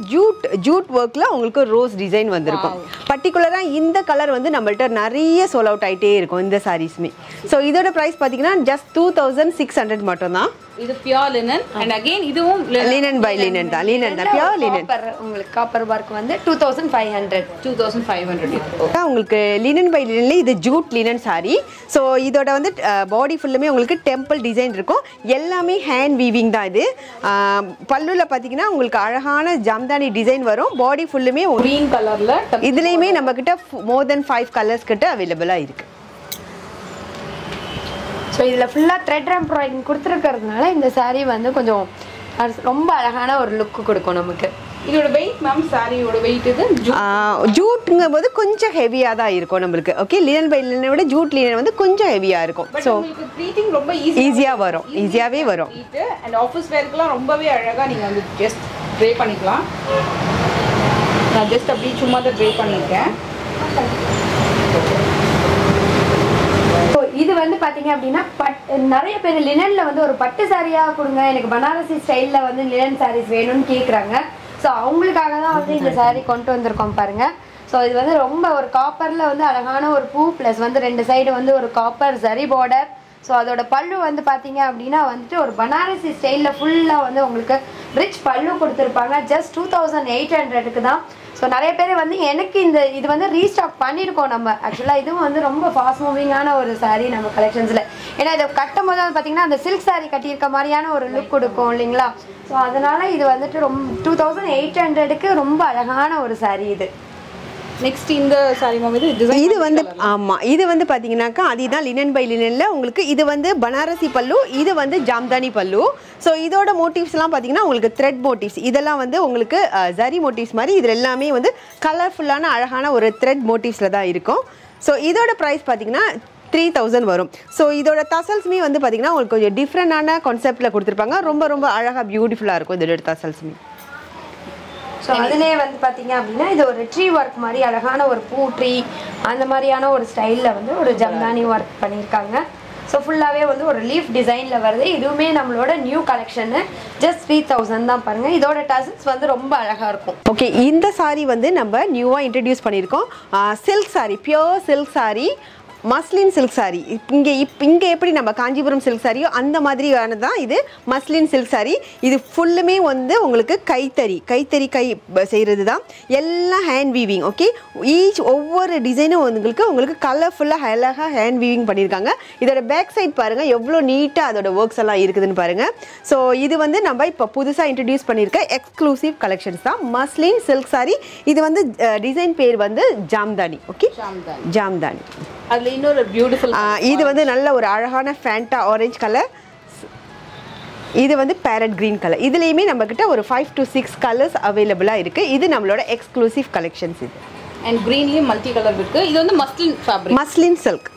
Speaker 4: ஜூட் ஒர்க்ல உங்களுக்கு ரோஸ் டிசைன் வந்திருக்கும். பர்டிகுலரா இந்த கலர் வந்து நம்மள்ட்ட நிறைய சோல் அவுட் ஆயிட்டே இருக்கும் இந்த சாரீஸ்மே. ஸோ இதோட பிரைஸ் பாத்தீங்கன்னா ஜஸ்ட் 2600 மட்டும் தான்.
Speaker 1: இது பியூர் லினன் அண்ட் அகைன் இதுவும்
Speaker 4: லினன் பை லினன் தான். லினன் தான் பியூர் லினன்.
Speaker 2: உங்களுக்கு காப்பர் ஒர்க் வந்து 2500
Speaker 4: உங்களுக்கு லினன் பை லினன்ல இது ஜூட் லினன் சாரி. ஸோ இதோட வந்து பாடி ஃபுல்லுமே உங்களுக்கு டெம்பிள் டிசைன் இருக்கும். எல்லாமே ஹேண்ட் வீவிங் தான். இது பல்லுல பாத்தீங்கன்னா உங்களுக்கு அழகான ஜாம்தானி டிசைன் வரும். பாடி ஃபுல்லுமே
Speaker 1: கிரீன் கலர்ல.
Speaker 4: இதுலயுமே நம்ம கிட்ட மோர் தென் 5 கலர்ஸ் கிட்ட அவைலபிளா இருக்கு.
Speaker 2: ஸோ இதில் ஃபுல்லாக த்ரெட் எம்ப்ராய்டிங் கொடுத்துருக்கிறதுனால இந்த சாரீ வந்து கொஞ்சம் ரொம்ப அழகான ஒரு லுக்கு கொடுக்கும் நமக்கு.
Speaker 1: இதோட வெயிட் மேம் சாரியோட வெயிட் இது
Speaker 4: ஜூட்டுங்கும் போது கொஞ்சம் ஹெவியாக தான் இருக்கும் நம்மளுக்கு. ஓகே லினன் பை லினனை விட ஜூட் லினன் வந்து கொஞ்சம் ஹெவியாக இருக்கும். ஸோ
Speaker 1: ப்ளீட்டிங் ரொம்ப
Speaker 4: ஈஸியாக வரும். ஈஸியாகவே வரும்.
Speaker 1: அண்ட் ஆஃபீஸ் வேர்க்குலாம் ரொம்பவே அழகாக நீங்கள் வந்து ஜஸ்ட் ட்ரை பண்ணிக்கலாம். நான் ஜஸ்ட் அப்படியே சும்மா தான் ட்ரை பண்ணியிருக்கேன்.
Speaker 2: இது வந்து பாத்தீங்க அப்படின்னா நிறைய பேர் லினன்ல வந்து ஒரு பட்டு சாரியா கொடுங்க எனக்கு பனாரசி ஸ்டைல்ல வந்து லினன் சாரீஸ் வேணும்னு கேக்குறாங்க. ஸோ அவங்களுக்காக தான் வந்து இந்த சாரீ கொண்டு வந்திருக்கோம் பாருங்க. ஸோ இது வந்து ரொம்ப ஒரு காப்பர்ல வந்து அழகான ஒரு பூ பிளஸ் வந்து ரெண்டு சைடு வந்து ஒரு காப்பர் சரி பார்டர். ஸோ அதோட பல்லு வந்து பாத்தீங்க அப்படின்னா வந்துட்டு ஒரு பனாரசி ஸ்டைல்ல ஃபுல்லா வந்து உங்களுக்கு ரிச் பல்லு கொடுத்துருப்பாங்க. ஜஸ்ட் 2800க்கு தான். ஸோ நிறைய பேர் வந்து எனக்கு இது வந்து ரீஸ்டாக் பண்ணியிருக்கோம் நம்ம. ஆக்சுவலாக இதுவும் வந்து ரொம்ப ஃபாஸ்ட் மூவிங்கான ஒரு சாரீ நம்ம கலெக்ஷன்ஸில். ஏன்னா இதை கட்டும் போது வந்து பார்த்தீங்கன்னா அந்த சில்க் சாரீ கட்டியிருக்க மாதிரியான ஒரு லுக் கொடுக்கும் இல்லைங்களா. ஸோ அதனால இது வந்துட்டு ரொம்ப 2800க்கு ரொம்ப அழகான ஒரு சாரீ இது.
Speaker 1: நெக்ஸ்ட் இந்த சாரி மேம்
Speaker 4: இது வந்து ஆமா இது வந்து பாத்தீங்கன்னாக்கா அதுதான் லினன் பை லினன்ல உங்களுக்கு இது வந்து பனாரசி பல்லு. இது வந்து ஜாம்தானி பல்லு. ஸோ இதோட மோட்டிவ்ஸ் எல்லாம் பாத்தீங்கன்னா உங்களுக்கு த்ரெட் மோட்டிவ்ஸ் இதெல்லாம் வந்து உங்களுக்கு ஜரி மோட்டிவ்ஸ் மாதிரி இது எல்லாமே வந்து கலர்ஃபுல்லான அழகான ஒரு த்ரெட் மோட்டிவ்ஸ்ல தான் இருக்கும். ஸோ இதோட ப்ரைஸ் பாத்தீங்கன்னா 3000 வரும். ஸோ இதோட தசல்ஸ்மே வந்து பாத்தீங்கன்னா உங்களுக்கு கொஞ்சம் டிஃப்ரெண்டான கான்செப்ட்ல கொடுத்துருப்பாங்க. ரொம்ப ரொம்ப அழகா பியூட்டிஃபுல்லா இருக்கும் இதோட தசல்ஸ்மே.
Speaker 2: ஸோ அதுலேயே வந்து பார்த்தீங்க அப்படின்னா இது ஒரு ட்ரீ ஒர்க் மாதிரி அழகான ஒரு பூ ட்ரீ அந்த மாதிரியான ஒரு ஸ்டைலில் வந்து ஒரு ஜம்தானி ஒர்க் பண்ணியிருக்காங்க. ஸோ ஃபுல்லாகவே வந்து ஒரு லீஃப் டிசைனில் வருது. இதுவுமே நம்மளோட நியூ கலெக்ஷனு. ஜஸ்ட் 3000 தான் பாருங்கள். இதோட டசல்ஸ் வந்து ரொம்ப அழகாக இருக்கும்.
Speaker 4: ஓகே இந்த சாரீ வந்து நம்ம நியூவாக இன்ட்ரடியூஸ் பண்ணியிருக்கோம். Silk sari pure silk sari muslin silk sari. இங்கே எப்படி நம்ம காஞ்சிபுரம் சில்க் சாரியோ அந்த மாதிரியானது தான் இது மஸ்லின் சில்க் சாரீ. இது ஃபுல்லுமே வந்து உங்களுக்கு கைத்தறி கை செய்கிறது தான். எல்லாம் ஹேண்ட் வீவிங். ஓகே ஒவ்வொரு டிசைனும் உங்களுக்கு கலர்ஃபுல்லாக அழகாக ஹேண்ட் வீவிங் பண்ணியிருக்காங்க. இதோட பேக் சைட் பாருங்கள் எவ்வளோ நீட்டாக அதோட ஒர்க்ஸ் எல்லாம் இருக்குதுன்னு பாருங்கள். ஸோ இது வந்து நம்ம இப்போ புதுசாக இன்ட்ரடியூஸ் பண்ணியிருக்க எக்ஸ்க்ளூசிவ் கலெக்ஷன்ஸ் தான் மஸ்லின் சில்க் சாரீ. இது வந்து டிசைன் பேர் வந்து ஜாம்தானி. ஓகே ஜாம்தானி.
Speaker 1: அதுல இன்னொரு பியூட்டிஃபுல்
Speaker 4: இது வந்து நல்ல ஒரு அழகான ஃபேண்டா ஆரஞ்சு கலர். இது வந்து பேரட் கிரீன் கலர். இதுலயுமே நம்ம கிட்ட ஒரு 5 to 6 கலர்ஸ் அவைலபிளா இருக்கு. இது நம்மளோட எக்ஸ்க்ளூசிவ் கலெக்ஷன்ஸ். இது
Speaker 1: அண்ட் கிரீன்லயும் மல்டி கலர் இருக்கு. இது வந்து மஸ்லின் ஃபேப்ரிக்.
Speaker 4: Muslin silk.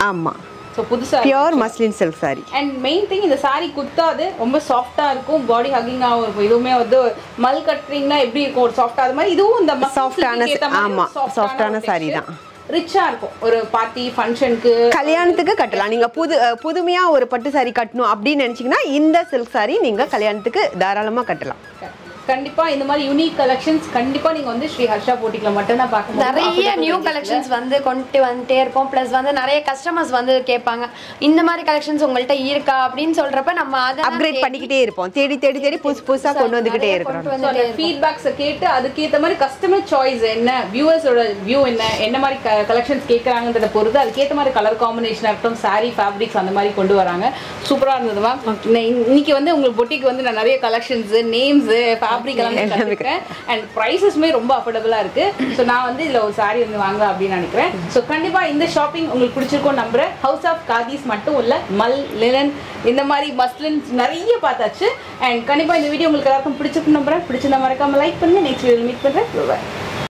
Speaker 1: ஆமா.
Speaker 4: ஸோ புதுசா pure muslin silk sorry.
Speaker 1: And main thing இந்த சாரி குத்தாது ரொம்ப சாஃப்டா இருக்கும். பாடி ஹக்கிங்காகவும் இருக்கும். இதுவுமே வந்து மல் கட்டுறீங்கன்னா எப்படி இருக்கும் ஒரு சாஃப்டா அது மாதிரி இதுவும் இந்த
Speaker 4: சாஃப்டான ஆமா சாஃப்டான சாரி தான்.
Speaker 1: ரிச்சா இருக்கும். ஒரு பார்ட்டி ஃபங்க்ஷனுக்கு
Speaker 4: கல்யாணத்துக்கு கட்டலாம். நீங்க புதுமையா ஒரு பட்டு சாரி கட்டணும் அப்படின்னு நினைச்சீங்கன்னா இந்த சில்க் சாரி நீங்க கல்யாணத்துக்கு தாராளமா கட்டலாம்.
Speaker 1: கண்டிப்பா இந்த மாதிரி யூனிக் கலெக்ஷன்ஸ் கண்டிப்பா நீங்க வந்து ஸ்ரீ ஹர்ஷா போட்டிக்ல மட்டும் தான் பார்க்க முடியும்.
Speaker 2: நிறைய நியூ கலெக்ஷன்ஸ் வந்து கொண்டு வந்துட்டே இருப்போம். பிளஸ் வந்து நிறைய கஸ்டமர்ஸ் வந்து கேட்பாங்க இந்த மாதிரி கலெக்ஷன்ஸ் உங்கள்ட்ட இருக்கா அப்படின்னு சொல்றப்ப நம்ம அதை
Speaker 4: அப்கிரேட் பண்ணிக்கிட்டே இருப்போம். தேடி தேடி தேடி புதுசா கொண்டு வந்துகிட்டே இருக்கிறோம்.
Speaker 1: ஃபீட்பேக்ஸ் கேட்டு அதுக்கேத்த மாதிரி கஸ்டமர் சாய்ஸ் என்ன, வியூவர்ஸோட வியூ என்ன மாதிரி கலெக்ஷன்ஸ் கேட்கறாங்கன்றத பொறுத்து அதுக்கேத்த மாதிரி கலர் காம்பினேஷனா இருக்கட்டும், சாரி ஃபேப்ரிக்ஸ் அந்த மாதிரி கொண்டு வராங்க. சூப்பரா இருந்தது மேம். இன்னைக்கு வந்து உங்களுக்கு பொட்டிக்கு வந்து நான் நிறைய கலெக்ஷன்ஸ், நேம்ஸ், ஃபேப்ரிக் எல்லாம் கத்துக்கிட்டேன். அண்ட் பிரைசஸ்மே ரொம்ப அஃபோர்டபுளா இருக்கு. ஸோ நான் வந்து இதுல ஒரு சாரி வந்து வாங்க அப்படின்னு நினைக்கிறேன். ஸோ கண்டிப்பா இந்த ஷாப்பிங் உங்களுக்கு பிடிச்சிருக்கும் நம்புறேன். ஹவுஸ் ஆஃப் காதீஸ் மட்டும் இல்ல, மல், லினன், இந்த மாதிரி மஸ்லின் நிறைய பார்த்தாச்சு. அண்ட் கண்டிப்பா இந்த வீடியோ உங்களுக்கு எல்லாருக்கும் பிடிச்சிருக்கும் நம்புறேன். பிடிச்சிருந்தா மறக்காம லைக் பண்ணுங்க. நெக்ஸ்ட் வீடியோல மீட் பண்றேன்.